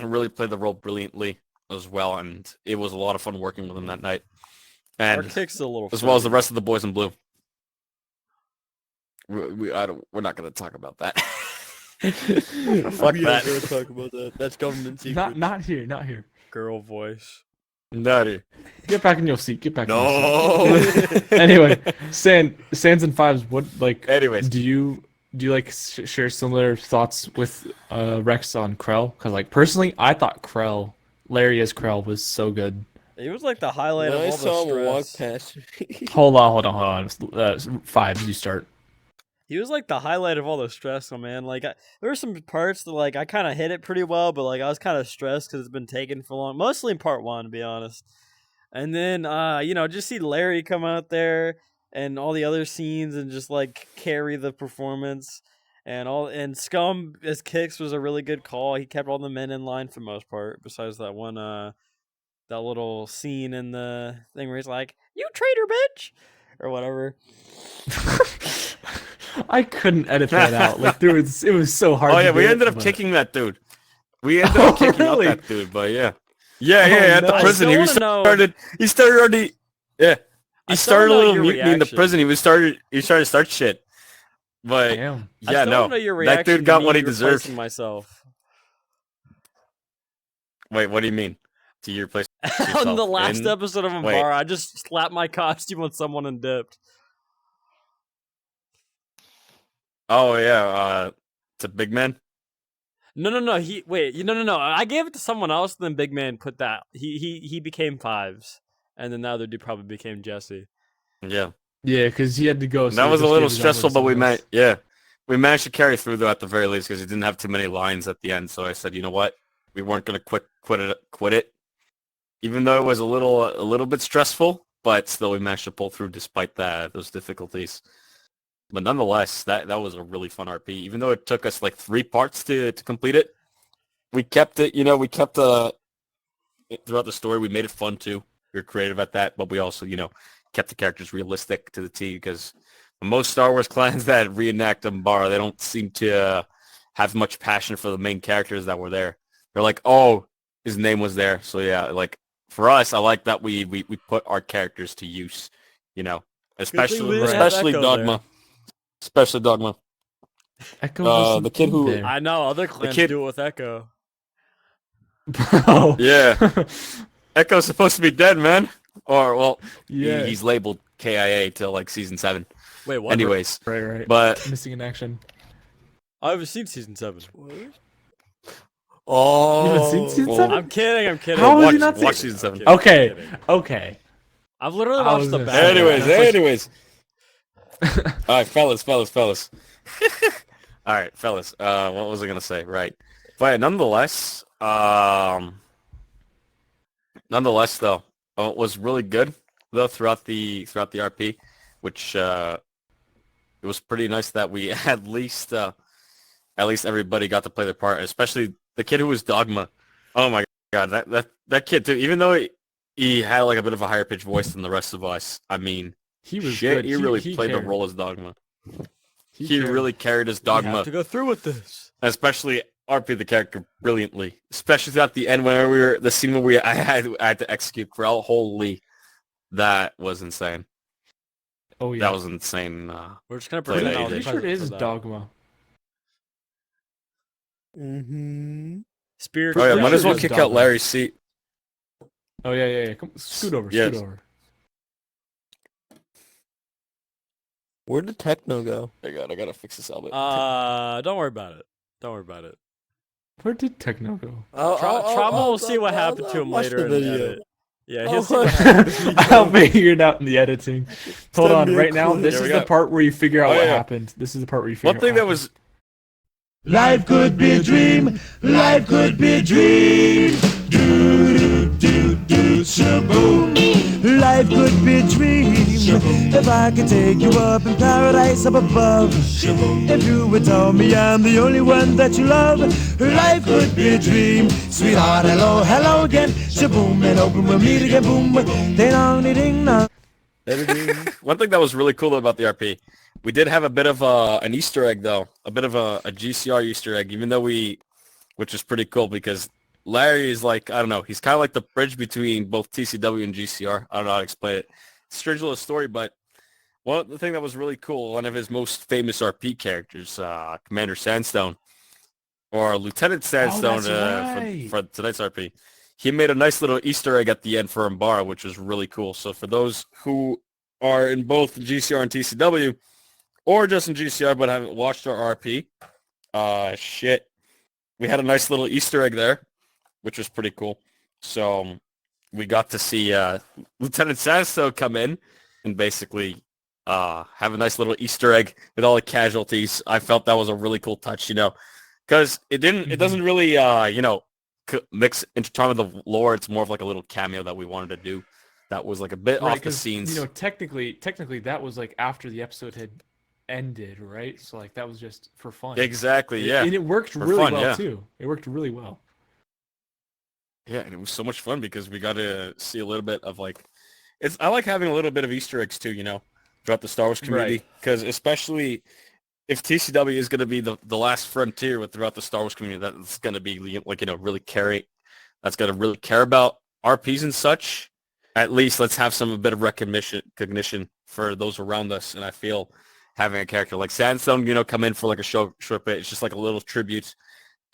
I really played the role brilliantly as well, and it was a lot of fun working with him that night, Our and kick's a little. as well as the funny. rest of the boys in blue. We're not gonna talk about that. Fuck We aren't that. gonna talk about that. That's government secret. Not here, not here. Girl voice. Nutty. Get back in your seat. Get back in your seat. No. Anyway, Sans and Fives, what like Anyways, do you like share similar thoughts with Rex on Krell? Because like personally, I thought Larry as Krell was so good. He was like the highlight When of I all saw the him walk stress. past me. Hold on. Fives, you start. He was like the highlight of all the stress, man. Like there were some parts that like I kind of hit it pretty well, but like I was kind of stressed because it's been taken for long. Mostly in part 1, to be honest. And then just see Larry come out there and all the other scenes and just like carry the performance and Scum as Kicks was a really good call. He kept all the men in line for the most part, besides that one that little scene in the thing where he's like, "You traitor bitch," or whatever. I couldn't edit that out. Like it was so hard. oh to yeah, we do ended it, up but- kicking that dude. We ended up kicking out really? that dude, but yeah. At the no. prison. I He still wanna started already. Yeah. I He still started a wanna know little your mutiny in the reaction. prison. He started to start shit. But Damn. I yeah, still no. wanna know your That reaction dude got to what me he deserved. replacing myself. Wait, what do you mean? To your place On the last episode of Wait. Umbara, I just slapped my costume on someone and dipped. Oh yeah, it's a big man. No. No. I gave it to someone else. And then Big Man put that. He became Fives, and then the other dude probably became Jesse. Yeah. Yeah, because he had to go. So That he was a just little gave his armor to stressful, but someone else. we managed to carry through though at the very least because he didn't have too many lines at the end. So I said, you know what, we weren't gonna quit it, even though it was a little bit stressful, but still we managed to pull through despite those difficulties. But nonetheless, that was a really fun RP. Even though it took us like 3 parts to complete it, we kept it. We kept throughout the story. We made it fun too. We were creative at that, but we also kept the characters realistic to the T because most Star Wars clans that reenact Umbara, they don't seem to have much passion for the main characters that were there. They're like, oh, his name was there. So yeah, like for us, I like that we put our characters to use, especially we didn't have Echo Dogma. there. Especially Dogma. Echo wasn't the kid who- there. I know other clans kid- do it with Echo. Bro. Yeah. Echo's supposed to be dead, man. Or, well, Yeah. he's labeled KIA till like season 7. Wait, what? Anyways, Right. but Missing in action. I haven't seen season 7. Oh, You haven't seen season well, 7? I'm kidding. How watch, have you not watch seen- season 7. kidding. Okay. Kidding. Okay. I've literally I watched was the gonna back. say, Anyways. All right, fellas. All right, fellas. What was I gonna say? Right, but nonetheless, though, it was really good though throughout the RP, which it was pretty nice that we at least everybody got to play their part, especially the kid who was Dogma. Oh my god, that kid too. Even though he had like a bit of a higher pitched voice than the rest of us, I mean, He was shit, good. he really played cared. the role as Dogma. He cared. really carried his We Dogma, have to go through with this. especially RP the character brilliantly. Especially at the end when the scene where I had to execute Krell. Holy, that was insane. Oh yeah. That was insane. We're just gonna Play pretend that I either. was Pretty sure it present is for that. Dogma. Mm-hmm. Spirit. Oh yeah, Pretty might sure as well it is kick out Dogma. Larry's seat. Oh yeah. Come, scoot over. Yes. Scoot over. Where did Techno go? I gotta fix this helmet. Don't worry about it. Where did Techno go? Trauma will see what happened to him watch later the in the video. edit. Yeah, Oh, he'll see what happened. I'll figure it out in the editing. Hold Send on, me a right now, clip. this Here is we the go. part where you figure out Oh, what yeah. happened. This is the part where you figure One thing out that what was Life could be a dream. Life could be a dream. Do do do shaboom. Life could be a dream. If I could take you up in paradise up above. If you would tell me I'm the only one that you love. Life could be a dream. Sweetheart, hello again. Shaboom, and open we'll meet again. Boom. Ding dong, ding dong. one thing that was really cool about the RP. We did have a bit of an Easter egg though, a bit of a GCR Easter egg, even though which is pretty cool because Larry is like, I don't know, he's kind of like the bridge between both TCW and GCR. I don't know how to explain it. It's a strange little story, but Well, the thing that was really cool, one of his most famous RP characters, Commander Sandstone, or Lieutenant Sandstone that's right. for tonight's RP, he made a nice little Easter egg at the end for Umbara, which was really cool. So for those who are in both GCR and TCW, or just in GCR but haven't watched our RP, we had a nice little Easter egg there, which was pretty cool. So we got to see Lieutenant Sandstone come in and basically have a nice little Easter egg with all the casualties. I felt that was a really cool touch, because it doesn't really, intertwine with the lore. It's more of like a little cameo that we wanted to do. That was like a bit Right, off the 'cause, scenes. technically that was like after the episode had ended, right? So like that was just for fun. Exactly, yeah. And it worked For really fun, well yeah. too. It worked really well. Yeah, and it was so much fun because we got to see a little bit of like, I like having a little bit of Easter eggs too, throughout the Star Wars community. Right. Because especially if TCW is going to be the last frontier throughout the Star Wars community, that's going to be like, really that's going to really care about RPs and such. At least let's have a bit of recognition for those around us. And I feel having a character like Sandstone, come in for like a short bit, it's just like a little tribute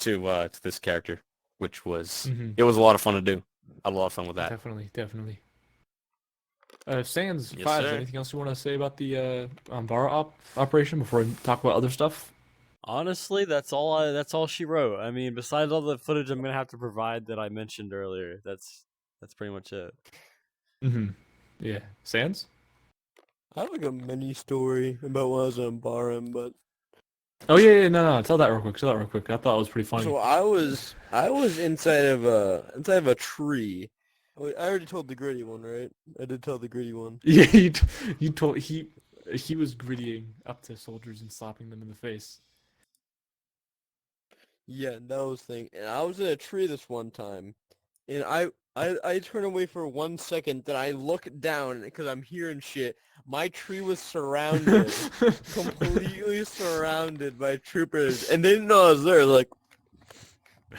to this character, which was, it was a lot of fun to do. I had a lot of fun with that. Definitely. Sans Yes, Fives, sir. anything else you want to say about the Umbara operation before we talk about other stuff? Honestly, that's all she wrote. I mean, besides all the footage I'm gonna have to provide that I mentioned earlier, that's pretty much it. Mm-hmm. Yeah. Sans? I have like a mini story about when I was in Umbara, but Oh yeah, no. Tell that real quick. I thought it was pretty funny. so I was inside of a tree. Wait, I already told the Griddy one, right? I did tell the Griddy one. Yeah, you told he was griddying up to soldiers and slapping them in the face. Yeah, that was the thing. And I was in a tree this one time, and I turned away for 1 second, then I look down because I'm hearing shit. My tree was surrounded, completely surrounded by troopers, and they didn't know I was there. Like,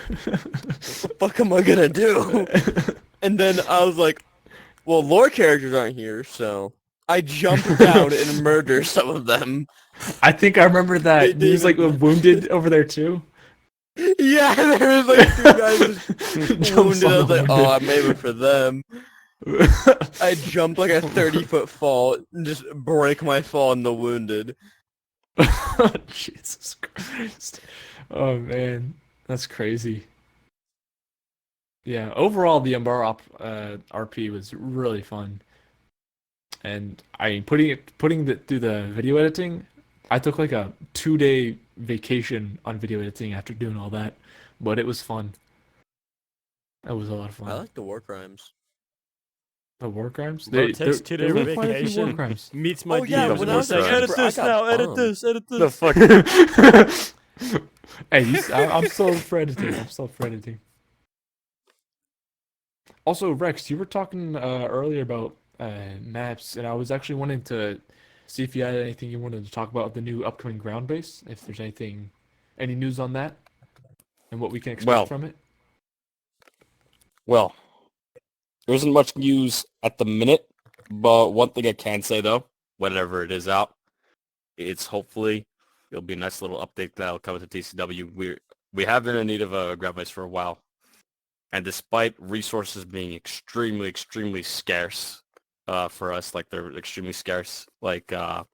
what the fuck am I gonna do? And then I was like, well, lore characters aren't here, so I jumped down and murdered some of them. I think I remember that. They He was like didn't- wounded over there too. Yeah, there was like 2 guys just Jumps wounded. I on was the like, wounded. oh, I'm aiming for them. I jumped like a 30-foot fall and just break my fall in the wounded. Jesus Christ. Oh man, that's crazy. Yeah, overall the Umbara RP was really fun. And I mean putting it through the video editing, I took like a 2-day vacation on video editing after doing all that, but it was fun. It was a lot of fun. I like the war crimes. The war crimes? Bro, takes 2 days there were quite a few war vacation. crimes. Meets my Oh, yeah, DMs. when and I was was like, in edit Umbra, I this got now, edit bombed. this, edit The this. fuck? Hey, I'm still for editing. I'm still for editing. Also, Rex, you were talking earlier about maps, and I was actually wanting to see if you had anything you wanted to talk about the new upcoming ground base. If there's any news on that, and what we can expect Well, from it. Well, there isn't much news at the minute, but one thing I can say though, whenever it is out, it'll be a nice little update that'll come to TCW. We have been in need of a ground base for a while, and despite resources being extremely, extremely scarce for us, like they're extremely scarce, like because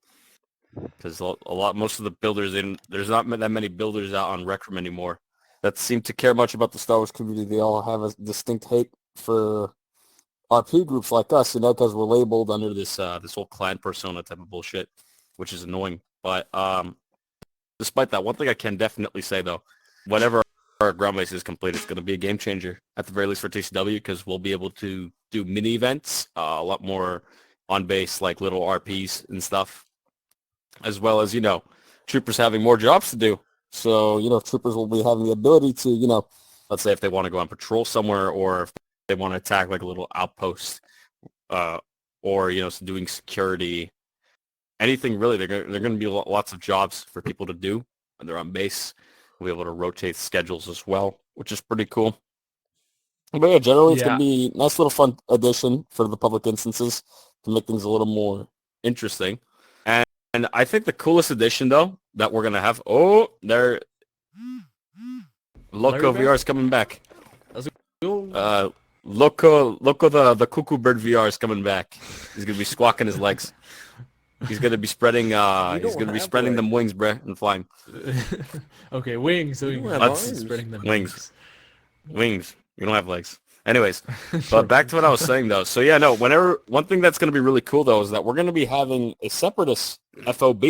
most of the builders there's not that many builders out on Rec Room anymore that seem to care much about the Star Wars community. They all have a distinct hate for RP groups like us, because we're labeled under this whole clan persona type of bullshit, which is annoying. But despite that, one thing I can definitely say though, whenever our ground base is complete, it's going to be a game changer at the very least for TCW, because we'll be able to do mini events, a lot more on base, like little RPs and stuff, as well as troopers having more jobs to do. So troopers will be having the ability to let's say if they want to go on patrol somewhere, or if they want to attack like a little outpost, or doing security, anything really. They're going to be lots of jobs for people to do when they're on base. We'll be able to rotate schedules as well, which is pretty cool. But yeah, generally it's going to be a nice little fun addition for the public instances to make things a little more interesting. I think the coolest addition though that we're gonna have. Oh, there. Loco Larry VR is coming back. Cool. Loco the cuckoo bird VR is coming back. He's gonna be squawking his legs. He's gonna be spreading. He's gonna be spreading them wings, bruh, and flying. Okay, wings. So don't have let's arms. spreading them Wings. You don't have legs. Anyways, but back to what I was saying though. So yeah, no. One thing that's gonna be really cool though is that we're gonna be having a separatist FOB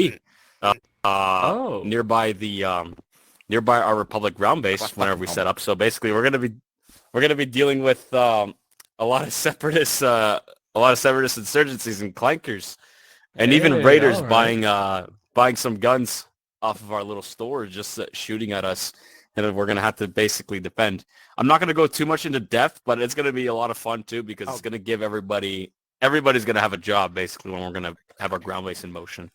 nearby our Republic ground base whenever we set up. So basically, we're gonna be dealing with a lot of separatist insurgencies and clankers, and even raiders buying some guns off of our little store, just shooting at us, and then we're gonna have to basically defend. I'm not gonna go too much into depth, but it's gonna be a lot of fun too because it's gonna give everybody's gonna have a job basically when we're gonna have our ground base in motion.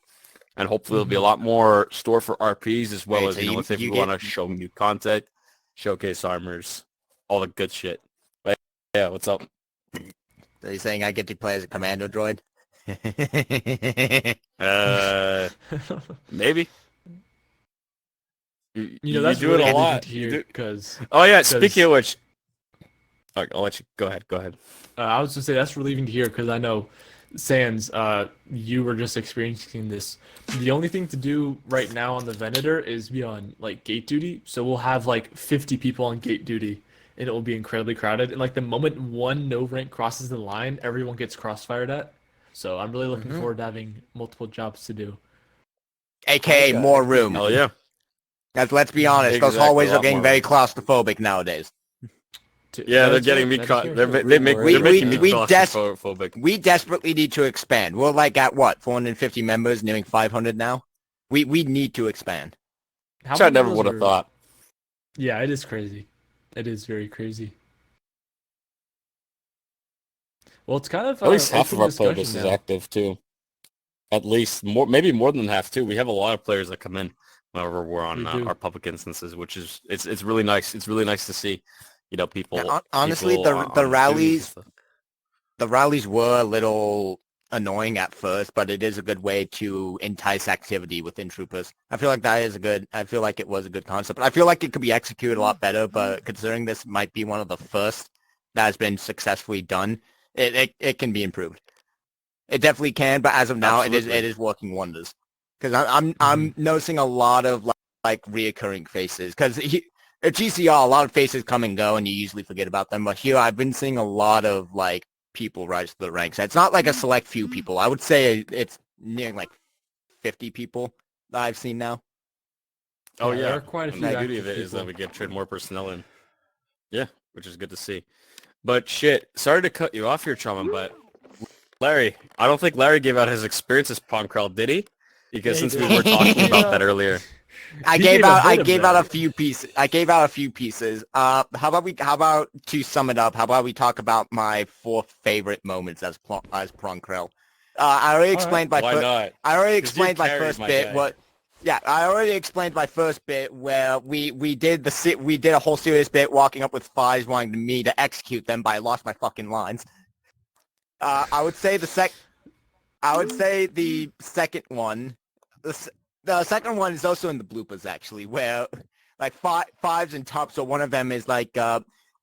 And hopefully there'll be a lot more store for RPs as well as, if we want to show new content, showcase armors, all the good shit. But yeah, what's up? Are you saying I get to play as a commando droid? Maybe. That's do it really a lot. Here, because oh yeah, speaking of which, I'll let you go ahead. I was gonna say that's relieving to hear because I know, Sans, you were just experiencing this. The only thing to do right now on the Venator is be on like gate duty. So we'll have like 50 people on gate duty, and it will be incredibly crowded. And like the moment one no rank crosses the line, everyone gets crossfired at. So I'm really looking forward to having multiple jobs to do. AKA more room. Hell yeah. Because let's be honest, those Exactly, hallways a are lot getting more very room. claustrophobic nowadays. Yeah, they're getting me caught. They're making me claustrophobic. We desperately need to expand. We're like at what, 450 members, nearing 500 now? We need to expand. Which I never would have thought. Yeah, it is crazy. It is very crazy. Well, it's kind of At least half of open our player base discussion is now. active too. At least more, maybe more than half too. We have a lot of players that come in whenever we're on We do. our public instances, which is it's really nice. It's really nice to see, people. Yeah, honestly, people the on duty and rallies stuff. the rallies were a little annoying at first, but it is a good way to entice activity within troopers. I feel like it was a good concept. I feel like it could be executed a lot better, but considering this might be one of the first that has been successfully done, it can be improved. It definitely can, but as of now, it is working wonders. Because I'm noticing a lot of like reoccurring faces. Because at GCR, a lot of faces come and go, and you usually forget about them. But here, I've been seeing a lot of like people rise to the ranks. It's not like a select few people. I would say it's nearing like 50 people that I've seen now. Oh There yeah, are quite a and few the beauty active of it is that people. we get trade more personnel in. Yeah, which is good to see. But shit, sorry to cut you off here, Chaman, but Larry, I don't think Larry gave out his experience as Krell, did he? Because Yeah, he since we did. were talking about that earlier. I He gave gave a out bit of that. a few pieces. How about to sum it up, how about we talk about my 4 favorite moments as Krell? I already explained my Why not? I already 'Cause you explained my carried first my bit. guy. I already explained my first bit where we did a whole serious bit walking up with fives wanting me to execute them, but I lost my fucking lines. I would say the second one. The second one is also in the bloopers actually, where like fives and tops. So one of them is like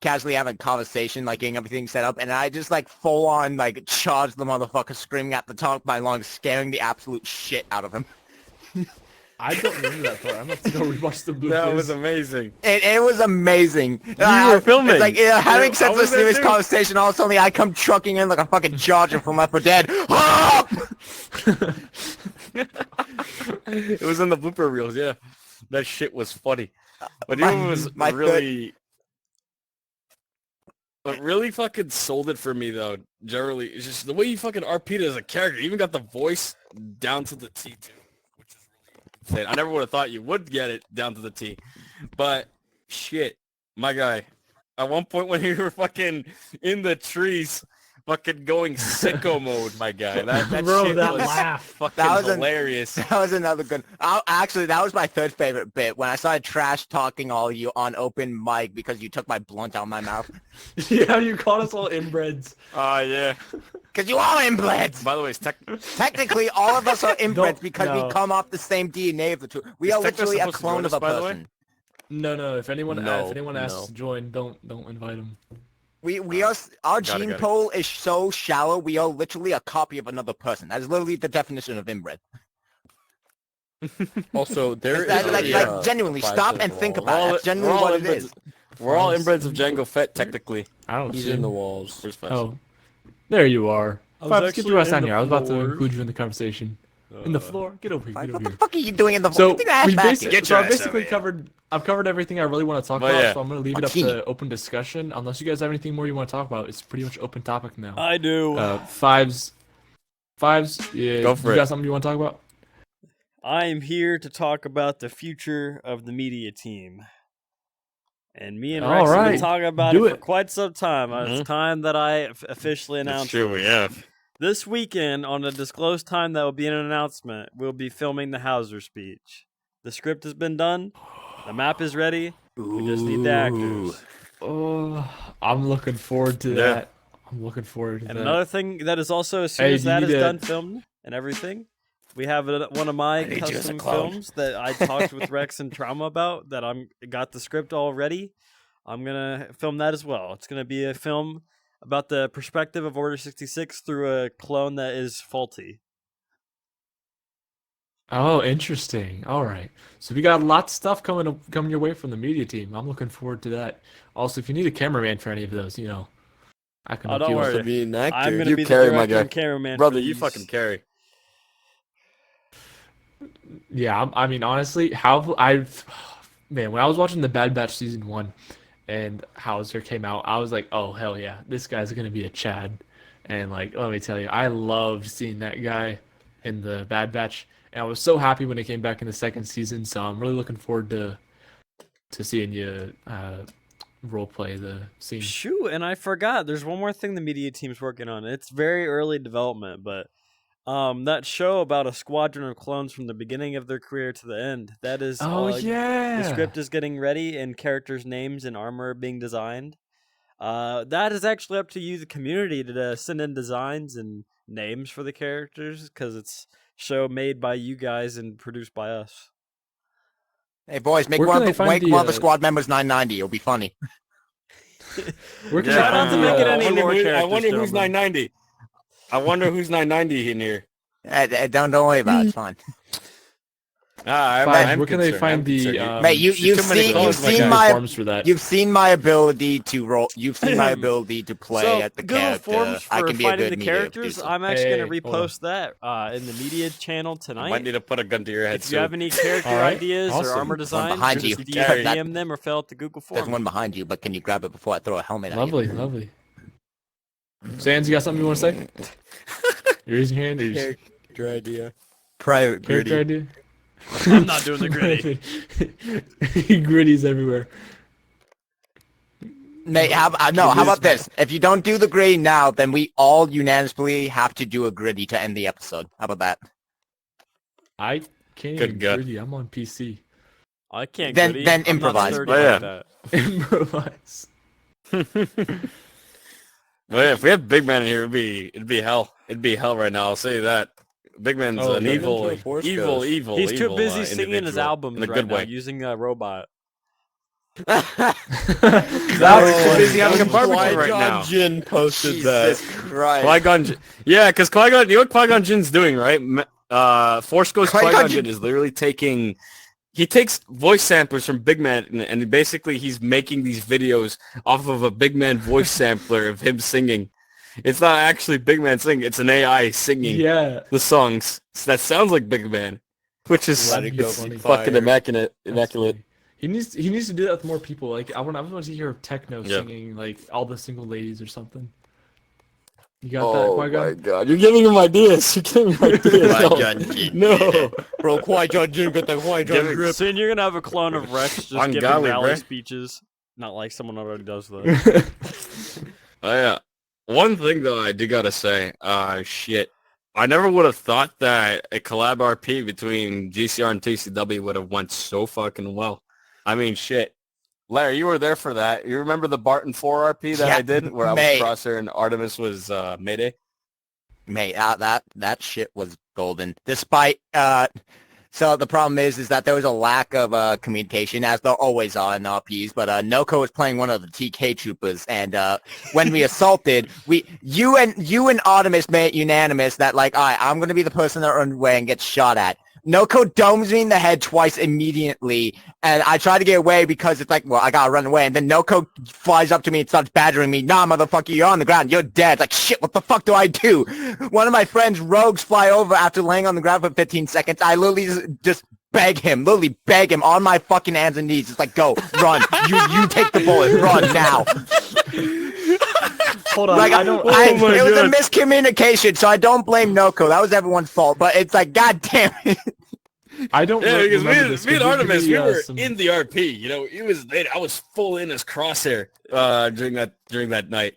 casually having a conversation, like getting everything set up, and I just like full on like charge the motherfucker, screaming at the top of my lungs, scaring the absolute shit out of him. I don't remember that part. I'm gonna have to go rewatch the bloopers. That was amazing. It was amazing. You were filming. It's like having such I a was there serious too. conversation, all of a sudden I come trucking in like a fucking charger from Left 4 Dead. It was in the blooper reels, yeah. That shit was funny. But you know what was what really fucking sold it for me though, generally, is just the way you fucking RP'd as a character. You even got the voice down to the T too, which is really insane. I never would have thought you would get it down to the T. But shit, my guy. At one point when you were fucking in the trees fucking going sicko mode, my guy. That Bro, shit that was laugh. fucking That was hilarious. That was another good. Actually, that was my third favorite bit when I started trash talking all of you on open mic because you took my blunt out of my mouth. Yeah, you called us all inbreds. Oh yeah. Because you are inbreds. By the way, it's Technically, all of us are inbreds because no. we come off the same DNA of the two. We Is are Techno literally a supposed to clone join of us, a by the way? person. No. If anyone No, asks no. to join, don't invite them. We are our Got it, gene got it. pool is so shallow. We are literally a copy of another person. That is literally the definition of inbred. Also, there is Like genuinely, stop and think about it. That's genuinely what it is. We're all inbreds of Django Fett, technically. I don't He's see in the him. walls. Where's Fett? Oh, there you are. I was Fabs, get actually your ass in down the here. I was about to floor. include you in the conversation. In the floor. Get over here. Get What over the here. fuck are you doing in the? So Get your ass we back here. basically, Get so your I ass basically over covered. I've covered everything I really want to talk Well, about, yeah. so I'm gonna leave it up Martini. to open discussion. Unless you guys have anything more you want to talk about, it's pretty much open topic now. I do. Fives. Yeah. Go for you it. got something you want to talk about? I am here to talk about the future of the media team. And me and All Rex have been right. talking about Do it for it. quite some time. It's time that I officially That's announce true, it. we have. This weekend, on a disclosed time that will be in an announcement, we'll be filming the Hauser speech. The script has been done. The map is ready. We just need the actors. Oh, I'm looking forward to Yeah. that. I'm looking forward to And that. another thing that is also, as soon Hey, as do you that is need done, filmed and everything, we have one of my need you as a custom clone. films that I talked with Rex and Trauma about. That I'm got the script all ready. I'm gonna film that as well. It's gonna be a film about the perspective of Order 66 through a clone that is faulty. Oh, interesting. All right. So we got lots of stuff coming your way from the media team. I'm looking forward to that. Also, if you need a cameraman for any of those, I can Oh, hook don't you up. worry. To be an actor. I'm gonna You be the carry my director guy. and cameraman. Brother, for you these. fucking carry. Yeah, I mean, honestly, man, when I was watching the Bad Batch season 1 and Hauser came out, I was like, oh hell yeah, this guy's gonna be a Chad. And like, let me tell you, I loved seeing that guy in the Bad Batch, and I was so happy when he came back in the second season. So I'm really looking forward to seeing you role play the scene. Shoot, and I forgot. There's one more thing the media team's working on. It's very early development, but that show about a squadron of clones from the beginning of their career to the end. That is Oh yeah, the script is getting ready and characters' names and armor are being designed. That is actually up to you, the community, to send in designs and names for the characters, because it's show made by you guys and produced by us. Hey boys, make Where one can of I the, find make the, one of the uh, squad members 990. It'll be funny. Where can Yeah, I find to the, make it I any wonder more who- I characters, wonder who's gentlemen. 990. I wonder who's 990 in here. Don't worry about it. It's fine. Fives, where can they find the Mate, you've seen my forms for that? You've seen my ability to roll. You've seen my ability to play So, at the Google character. Forms I for can be a finding good the media characters. producer. I'm actually Hey, going to hold on. repost that in the media channel I tonight. might need to put a gun to your head If you soon. have any character All right, ideas or awesome. armor designs, behind just you. Carry. DM them or fill out the Google There's form. one behind you, but can you grab it before I throw a helmet at you? Lovely. Sans, you got something you want to say? You're raising your hand. Or you just- Character idea. Private character idea? I'm not doing the gritty. Gritty's everywhere. Mate, how about this? If you don't do the gritty now, then we all unanimously have to do a gritty to end the episode. How about that? I can't Good even gut. Gritty. I'm on PC. I can't. Then- gritty. then I'm not improvise. sturdy Oh, yeah. like that. Improvise. Well, yeah, if we have Big Man in here, it'd be hell. It'd be hell right now. I'll say that. Big Man's Oh, an yeah. evil, Into a force evil, ghost. evil. He's too evil, busy singing his individual, albums in a right good now way. using a robot. Alex is busy having a barbecue right Qui-Gon now. Jinn posted Jesus that. Christ. Qui-Gon, yeah, because Qui-Gon, you know what Qui-Gon Jinn's doing, right? Force Ghost Qui-Gon Qui-Gon Jinn- Jinn is literally he takes voice samplers from Big Man, and basically he's making these videos off of a Big Man voice sampler of him singing. It's not actually Big Man singing, it's an AI singing Yeah. the songs that sounds like Big Man, which is Let it go, it's funny fucking fire. immaculate. That's funny. He needs to do that with more people. Like I want to hear Techno Yeah. singing like all the single ladies or something. You got Oh that, my Qui-Gon? god, you're giving him ideas. You're giving him ideas. Qui-Gon Jinn. No. Bro, Qui-Gon Jinn got that Qui-Gon Give it- drip. Soon you're gonna have a clone of Rex just giving Ungodly, rally bruh. speeches. Not like someone already does that. Oh yeah. One thing though, I do gotta say, shit. I never would have thought that a collab RP between GCR and TCW would have went so fucking well. I mean, shit. Larry, you were there for that. You remember the Barton 4 RP that I did where I was Crosser and Artemis was Mayday? Mate, that shit was golden. Despite so the problem is that there was a lack of communication, as there always are in RPs. But Noko was playing one of the TK troopers, and when we assaulted, you and Artemis made it unanimous that like, all right, I'm gonna be the person that runs away and gets shot at. Noko domes me in the head twice immediately, and I try to get away because it's like, well, I gotta run away, and then Noko flies up to me and starts badgering me. Nah, motherfucker, you're on the ground. You're dead. It's like, shit, what the fuck do I do? One of my friends, rogues, fly over after laying on the ground for 15 seconds. I literally just beg him on my fucking hands and knees. It's like, go, run. You take the bullet. Run now. Hold on, Like, I don't. it was a miscommunication, so I don't blame Noko. That was everyone's fault. But it's like, god damn it. I don't. Yeah, because remember this. me and Could you give Artemis, me, we were some- in the RP. You know, it was late. I was full in his crosshair during that night.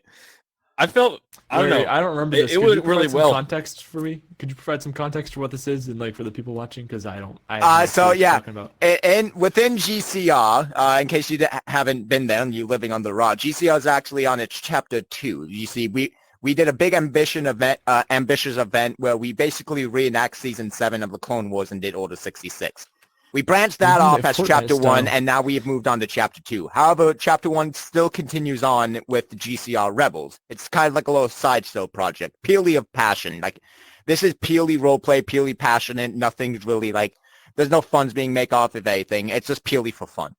I felt, I don't know. I don't remember It- this. it Could went you provide really some well. Context for me? Could you provide some context for what this is and like for the people watching? Because I don't. I have no So clue what you're yeah, talking about. and within GCR, in case you haven't been there and you're living on the raw, GCR is actually on its chapter 2. You see, we did a big ambitious event where we basically reenact season 7 of the Clone Wars and did Order 66. We branched that off as Fortnite chapter 1, style. and now we have moved on to chapter 2. However, chapter 1 still continues on with the GCR Rebels. It's kind of like a little sideshow project, purely of passion. Like, this is purely roleplay, purely passionate. Nothing's really like, there's no funds being made off of anything. It's just purely for fun.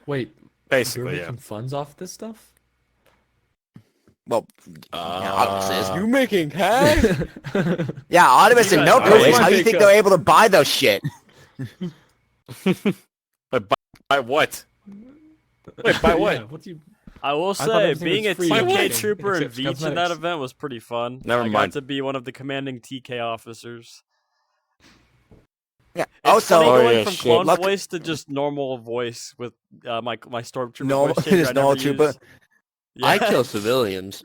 Wait, Basically, you're yeah. making funds off this stuff? Well, Artemis is. You making cash? Yeah, Artemis and Noko guys is. are How do you think they're able to buy those shit? But by what? Wait, by what? Yeah, what do you? I will thought say, everything being a was free TK marketing, trooper and except Veach in that cosmetics. event was pretty fun. Never I mind. got to be one of the commanding TK officers. Yeah. It's Also, funny going yeah, from shit. clone Luck- voice to just normal voice with my stormtrooper No, voice changer just I never normal trooper. use. I Yeah. kill civilians.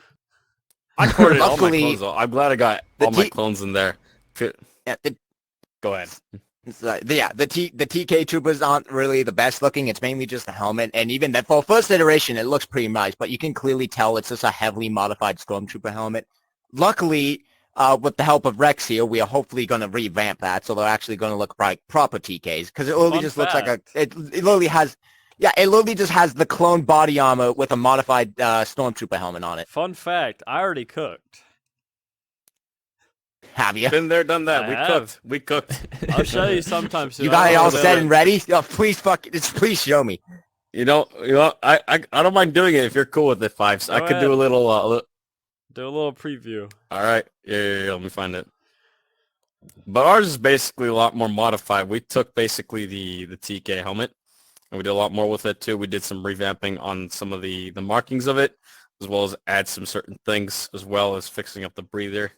I coordinated all my Luckily, clones. Though. I'm glad I got the all my T- clones in there. Yeah, Go ahead. the TK troopers aren't really the best looking. It's mainly just the helmet, and even that for first iteration, it looks pretty nice. But you can clearly tell it's just a heavily modified stormtrooper helmet. Luckily, with the help of Rex here, we are hopefully going to revamp that, so they're actually going to look like proper TKs because it literally Fun just looks like fact. it literally has. Yeah, it literally just has the clone body armor with a modified stormtrooper helmet on it. Fun fact, I already cooked. Have you? Been there, done that. I We have. cooked. We cooked. I'll show you sometime soon. You I got don't it know all what set it and is. ready? Oh, please show me. You know, I don't mind doing it if you're cool with it, Fives. I Go could do a ahead. little. Do a little preview. All right. Yeah. Let me find it. But ours is basically a lot more modified. We took basically the TK helmet, and we did a lot more with it too. We did some revamping on some of the markings of it, as well as add some certain things, as well as fixing up the breather.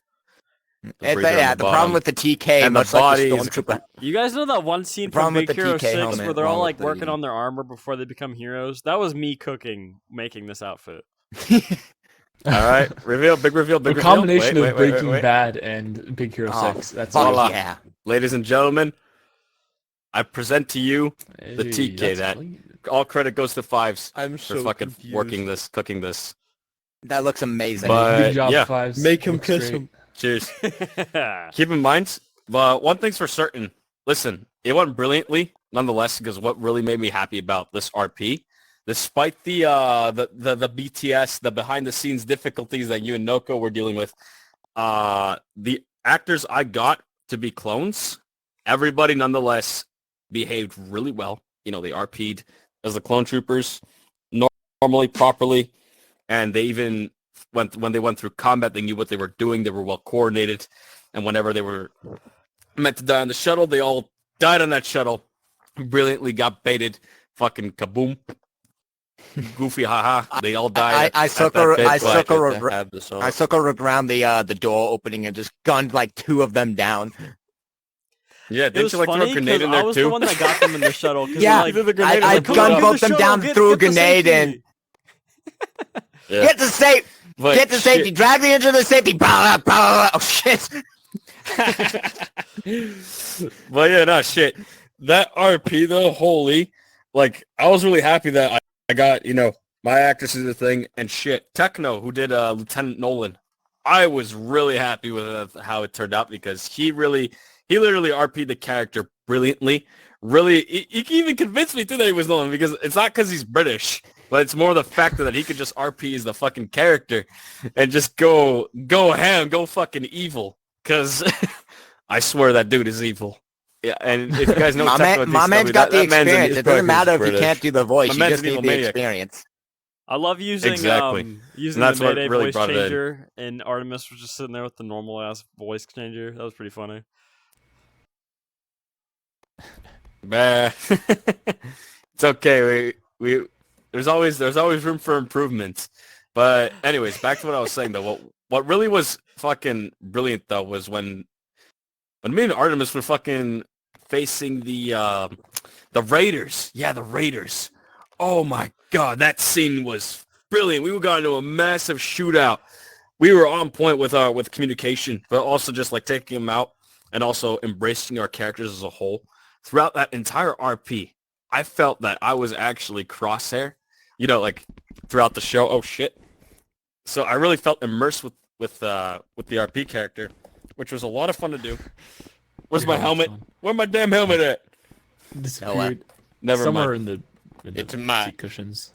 The problem with the TK, and the much like body the is Stormtrooper. You guys know that one scene from problem with Big the Hero TK 6 helmet, where they're all wrong like with working the- on their armor before they become heroes? That was me cooking, making this outfit. All right, big reveal. A combination Wait, of wait, Breaking wait. Bad and Big Hero Oh, 6. That's fuck all. Voila. yeah. Ladies and gentlemen, I present to you the Hey, TK that's that clean. all credit goes to Fives I'm for so fucking confused. cooking this. That looks amazing. But- Good job, yeah. Fives. Make him Looks kiss great. him. Cheers. Keep in mind, but one thing's for certain. Listen, it went brilliantly, nonetheless, because what really made me happy about this RP, despite the BTS, the behind the scenes difficulties that you and Noko were dealing with, the actors I got to be clones, everybody nonetheless behaved really well. You know, they RP'd as the clone troopers normally, properly, and they even when they went through combat, they knew what they were doing. They were well coordinated, and whenever they were meant to die on the shuttle, they all died on that shuttle. Brilliantly got baited. Fucking kaboom. Goofy, haha. They all died. I at circle that bit, but- Have this on. I circle around the door opening and just gunned like 2 of them down. Yeah, It didn't was you like throw a funny grenade in because I there was too? the one that got them in the shuttle. 'cause Yeah, they're You like, did the grenade I in there. gunned "Get both the them shuttle, down, threw a the grenade in. safety." Yeah. Get the safe. But Get the safety. Drag me into the safety. Blah, blah, blah. Oh, shit. But yeah, no shit. That RP though, holy, like I was really happy that I got, my actress is the thing and shit. Techno, who did Lieutenant Nolan, I was really happy with how it turned out because he literally RP'd the character brilliantly. Really, he even convinced me too that he was Nolan because it's not because he's British, but it's more the fact that he could just RP as the fucking character and just go ham, go fucking evil. Because I swear that dude is evil. Yeah, and if you guys know Techno, my man's got the experience. It doesn't matter if you British. can't do the voice. You man's just an need evil the maniac. experience. I love using Exactly. using And that's the what Mayday really voice brought it in. changer, and Artemis was just sitting there with the normal ass voice changer. That was pretty funny. Bah. It's okay. We there's always room for improvement. But anyways, back to what I was saying though. What really was fucking brilliant though was when me and Artemis were fucking facing the Raiders. Yeah, the Raiders. Oh my god, that scene was brilliant. We got into a massive shootout. We were on point with communication, but also just like taking them out and also embracing our characters as a whole. Throughout that entire RP, I felt that I was actually Crosshair, like throughout the show. Oh shit! So I really felt immersed with the RP character, which was a lot of fun to do. Where's my helmet? Where my damn helmet at? Disappeared. Never Somewhere mind. in the It's in my- seat cushions.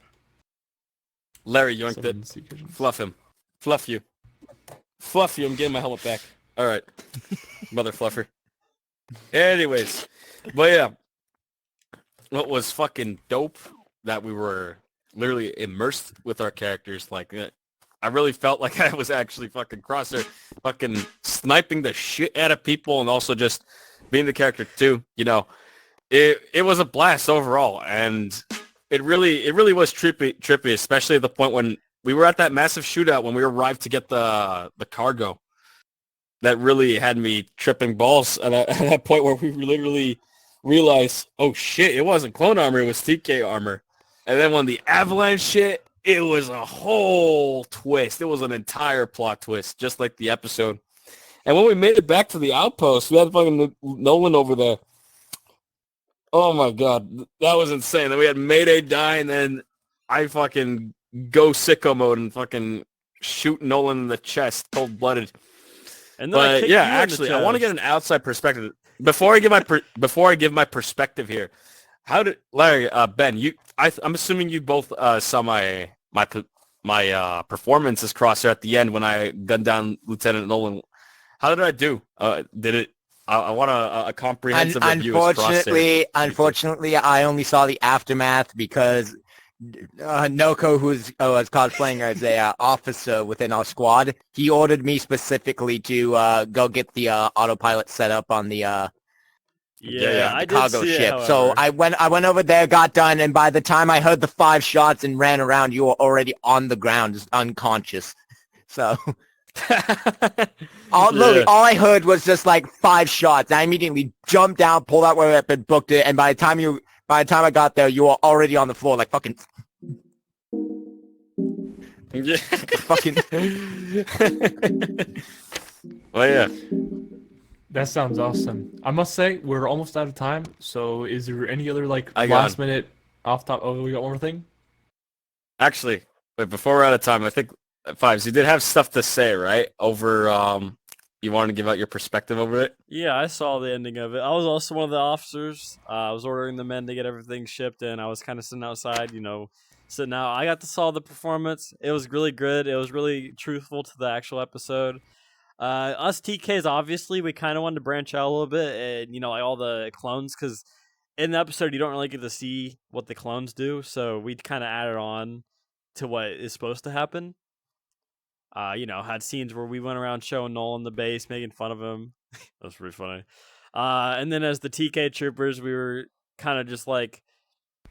Larry yoinked Somewhere it. in the seat cushions. Fluff him. Fluff you. Fluff you. I'm getting my helmet back. All right, mother fluffer. Anyways, but yeah, what was fucking dope that we were literally immersed with our characters. Like, I really felt like I was actually fucking Crosshair, fucking sniping the shit out of people, and also just being the character too. It was a blast overall, and it really was trippy, especially at the point when we were at that massive shootout when we arrived to get the cargo. That really had me tripping balls at that point where we literally realized, oh shit, it wasn't clone armor, it was TK armor. And then when the avalanche shit, it was a whole twist. It was an entire plot twist, just like the episode. And when we made it back to the outpost, we had fucking Nolan over there. Oh my god, that was insane. Then we had Mayday die, and then I fucking go sicko mode and fucking shoot Nolan in the chest, cold-blooded. And then I But kicked yeah, you in the actually, I want to chest. get an outside perspective before I give my perspective here. How did Larry, Ben? I'm assuming you both saw my performance as Crosshair at the end when I gunned down Lieutenant Nolan. How did I do? Did it? I want a comprehensive review as Crosshair. Unfortunately, I only saw the aftermath because Noko, who's was cosplaying as a officer within our squad, he ordered me specifically to go get the autopilot set up on the Yeah, yeah, I did cargo see it, ship. So however. I went over there, got done, and by the time I heard the 5 shots and ran around, you were already on the ground, just unconscious. So literally, all I heard was just like 5 shots. I immediately jumped down, pulled out my weapon, booked it, and by the time I got there, you were already on the floor, like fucking. Yeah. Fucking. Well, yeah. That sounds awesome. I must say, we're almost out of time. So, is there any other I got last minute off top? Oh, we got one more thing. Actually, wait, before we're out of time, I think Fives, you did have stuff to say, right? Over, you wanted to give out your perspective over it? Yeah, I saw the ending of it. I was also one of the officers. I was ordering the men to get everything shipped, and I was kind of sitting outside, sitting out. I got to saw the performance. It was really good. It was really truthful to the actual episode. Us TKs, obviously, we kind of wanted to branch out a little bit, and like all the clones, because in the episode you don't really get to see what the clones do, so we kind of added on to what is supposed to happen. Had scenes where we went around showing Nolan the base, making fun of him. That was pretty funny. And then as the TK troopers, we were kind of just like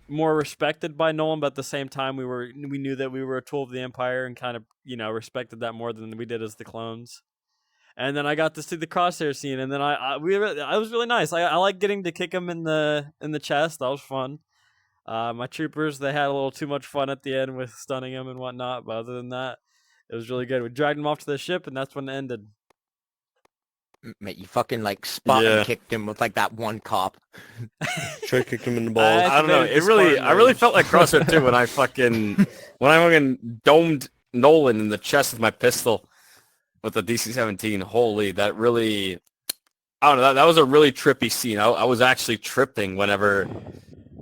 more respected by Nolan, but at the same time we knew that we were a tool of the Empire and kind of respected that more than we did as the clones. And then I got to see the Crosshair scene, and then I was really nice. I like getting to kick him in the chest. That was fun. My troopers, they had a little too much fun at the end with stunning him and whatnot, but other than that, It was really good. We dragged him off to the ship, and that's when it ended. Mate, you fucking like spot Yeah. and kicked him with like that one cop. Straight kicked him in the balls. I don't know. activated the I really Spartan felt like CrossFit too when I fucking domed Nolan in the chest with my pistol with the DC-17. Holy, that really, I don't know. That was a really trippy scene. I was actually tripping whenever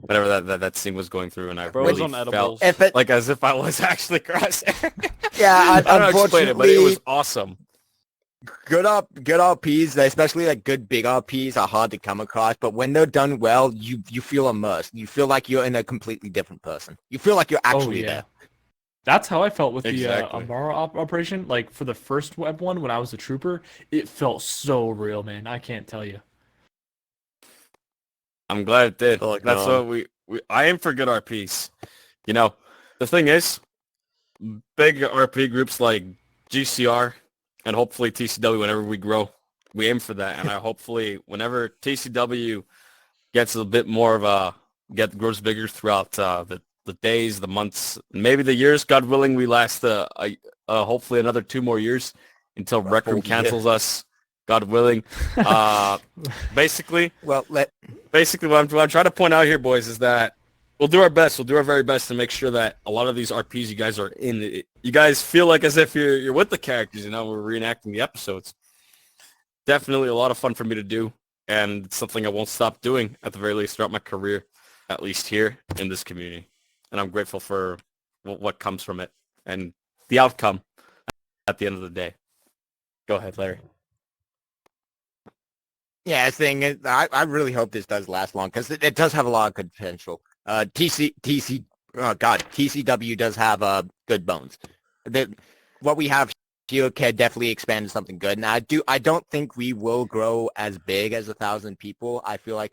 that scene was going through, and I Bro was really on felt edibles. If it, like as if I was actually Crosshair. yeah, I don't know how to explain it, but it unfortunately, was awesome. good RPs, especially like good big RPs, are hard to come across. But when they're done well, you feel immersed. You feel like you're in a completely different person. You feel like you're actually there. That's how I felt with Exactly. the Umbara operation. Like for the first web one when I was a trooper, it felt so real, man. I can't tell you. I'm glad it did. Feel like That's no. what I aim for good RPs. You know, the thing is, big RP groups like GCR and hopefully TCW, whenever we grow, we aim for that. And I hopefully whenever TCW gets a bit more of grows bigger throughout the days, the months, maybe the years, God willing, we last hopefully another 2 more years until Rec Room cancels us. God willing. Basically, Well, what I'm trying to point out here, boys, is that we'll do our best. We'll do our very best to make sure that a lot of these RPs you guys are in. You guys feel like as if you're with the characters. You know, we're reenacting the episodes. Definitely a lot of fun for me to do, and it's something I won't stop doing at the very least throughout my career, at least here in this community. And I'm grateful for what comes from it and the outcome at the end of the day. Go ahead, Larry. yeah, the thing is, I really hope this does last long because it does have a lot of good potential. TCW does have good bones. What we have here can definitely expand to something good. And I don't think we will grow as big as 1,000 people. I feel like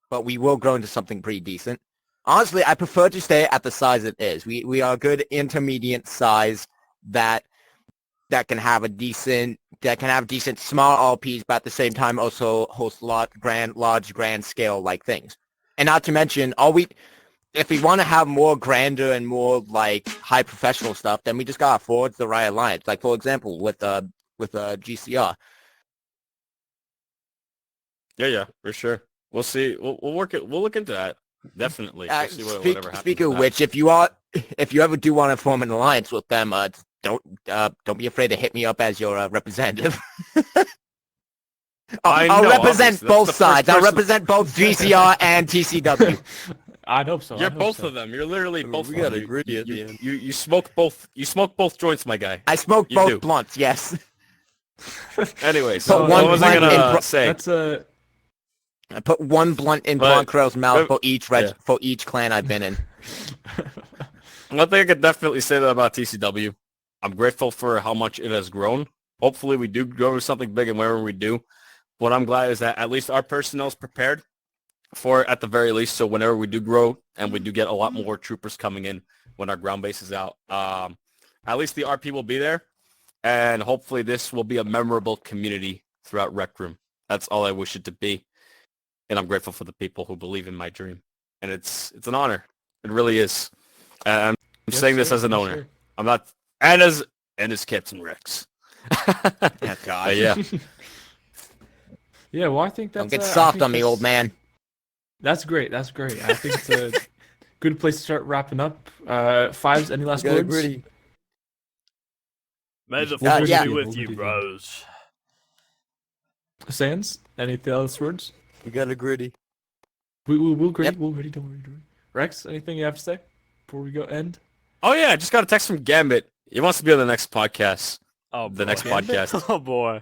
but we will grow into something pretty decent. Honestly, I prefer to stay at the size it is. We are a good intermediate size that can have decent small RPs, but at the same time also host large grand scale like things. And not to mention, if we want to have more grander and more like high professional stuff, then we just gotta forge the right alliance. Like for example, with GCR. Yeah, for sure. We'll see. We'll look into that. Definitely. We'll see whatever happens. Speaking with of which, if you ever do want to form an alliance with them, don't be afraid to hit me up as your representative. I'll represent both sides. I'll represent both GCR and TCW. I'd hope so. You're I'd hope both so. of them. You're literally both. We of got them. a Griddy at the end. You smoke both. You smoke both joints, my guy. I smoke You both do. blunts, yes. Anyways, Put what one was I blunt gonna in say? That's a I put one blunt in But- Krell's mouth for each yeah. for each clan I've been in. One thing I could definitely say that about TCW, I'm grateful for how much it has grown. Hopefully we do grow to something big, and wherever we do, what I'm glad is that at least our personnel is prepared for it at the very least. So whenever we do grow and we do get a lot more troopers coming in when our ground base is out, at least the RP will be there. And hopefully this will be a memorable community throughout Rec Room. That's all I wish it to be. And I'm grateful for the people who believe in my dream. And it's an honor. It really is. And I'm Yes, saying this sir, as an for owner. sure. I'm not, and as Captain Rex. Oh, God. Yeah. Yeah, well, I think that's Don't get I soft think on me, that's- old man. That's great. That's great. I think it's a good place to start wrapping up. Fives, any last We got a words? Griddy. May the Yeah, force yeah. be with We'll you, do that. bros. Sans, any last words? We got a Griddy. We'll agree. Yep. We'll agree. Don't worry. Rex, anything you have to say before we go end? Oh, yeah. I just got a text from Gambit. He wants to be on the next podcast. Oh, The boy. next podcast. Oh boy,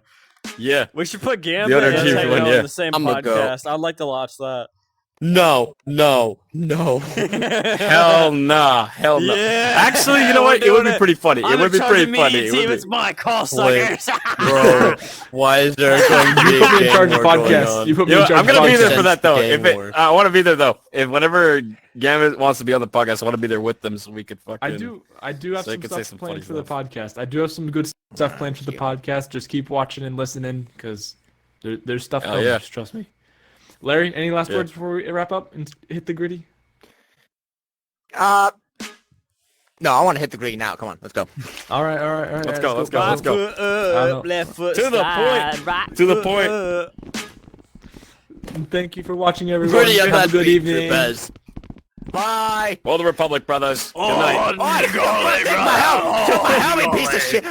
Yeah. we should put Gambit other and G Techno one, on yeah. the same I'm gonna go. podcast. I'd like to watch that. No. Hell nah. Hell no. Yeah, Actually, you know what? we're It would doing be pretty funny. I'm It would in be charge pretty of media funny. It team. would It's be... my call, Wait. suckers. Bro, why is there going to be You put me in a charge of gang war going podcast. on? You put me You in know, charge I'm of gonna be there podcast. for that though. Gang If war. I want to be there though. If whenever Gambit wants to be on the podcast, I want to be there with them so we could fucking. I do have so you some can say stuff some planned funny for the stuff. podcast. I do have some good stuff planned for the podcast. Just keep watching and listening because there's stuff Hell coming. yeah. Just trust me. Larry, any last Yeah. words before we wrap up and hit the Griddy? No, I want to hit the green now. Come on, let's go. All right, all right, all right. Let's go. Right Let's go. foot I up, know. left foot To the slide, point. right To the foot point. up. Thank you for watching, everyone. Pretty on Have a that good beat, evening. Bez. Bye. Roll the Republic, brothers. Good night. Take my helmet. Take my helmet, piece of shit.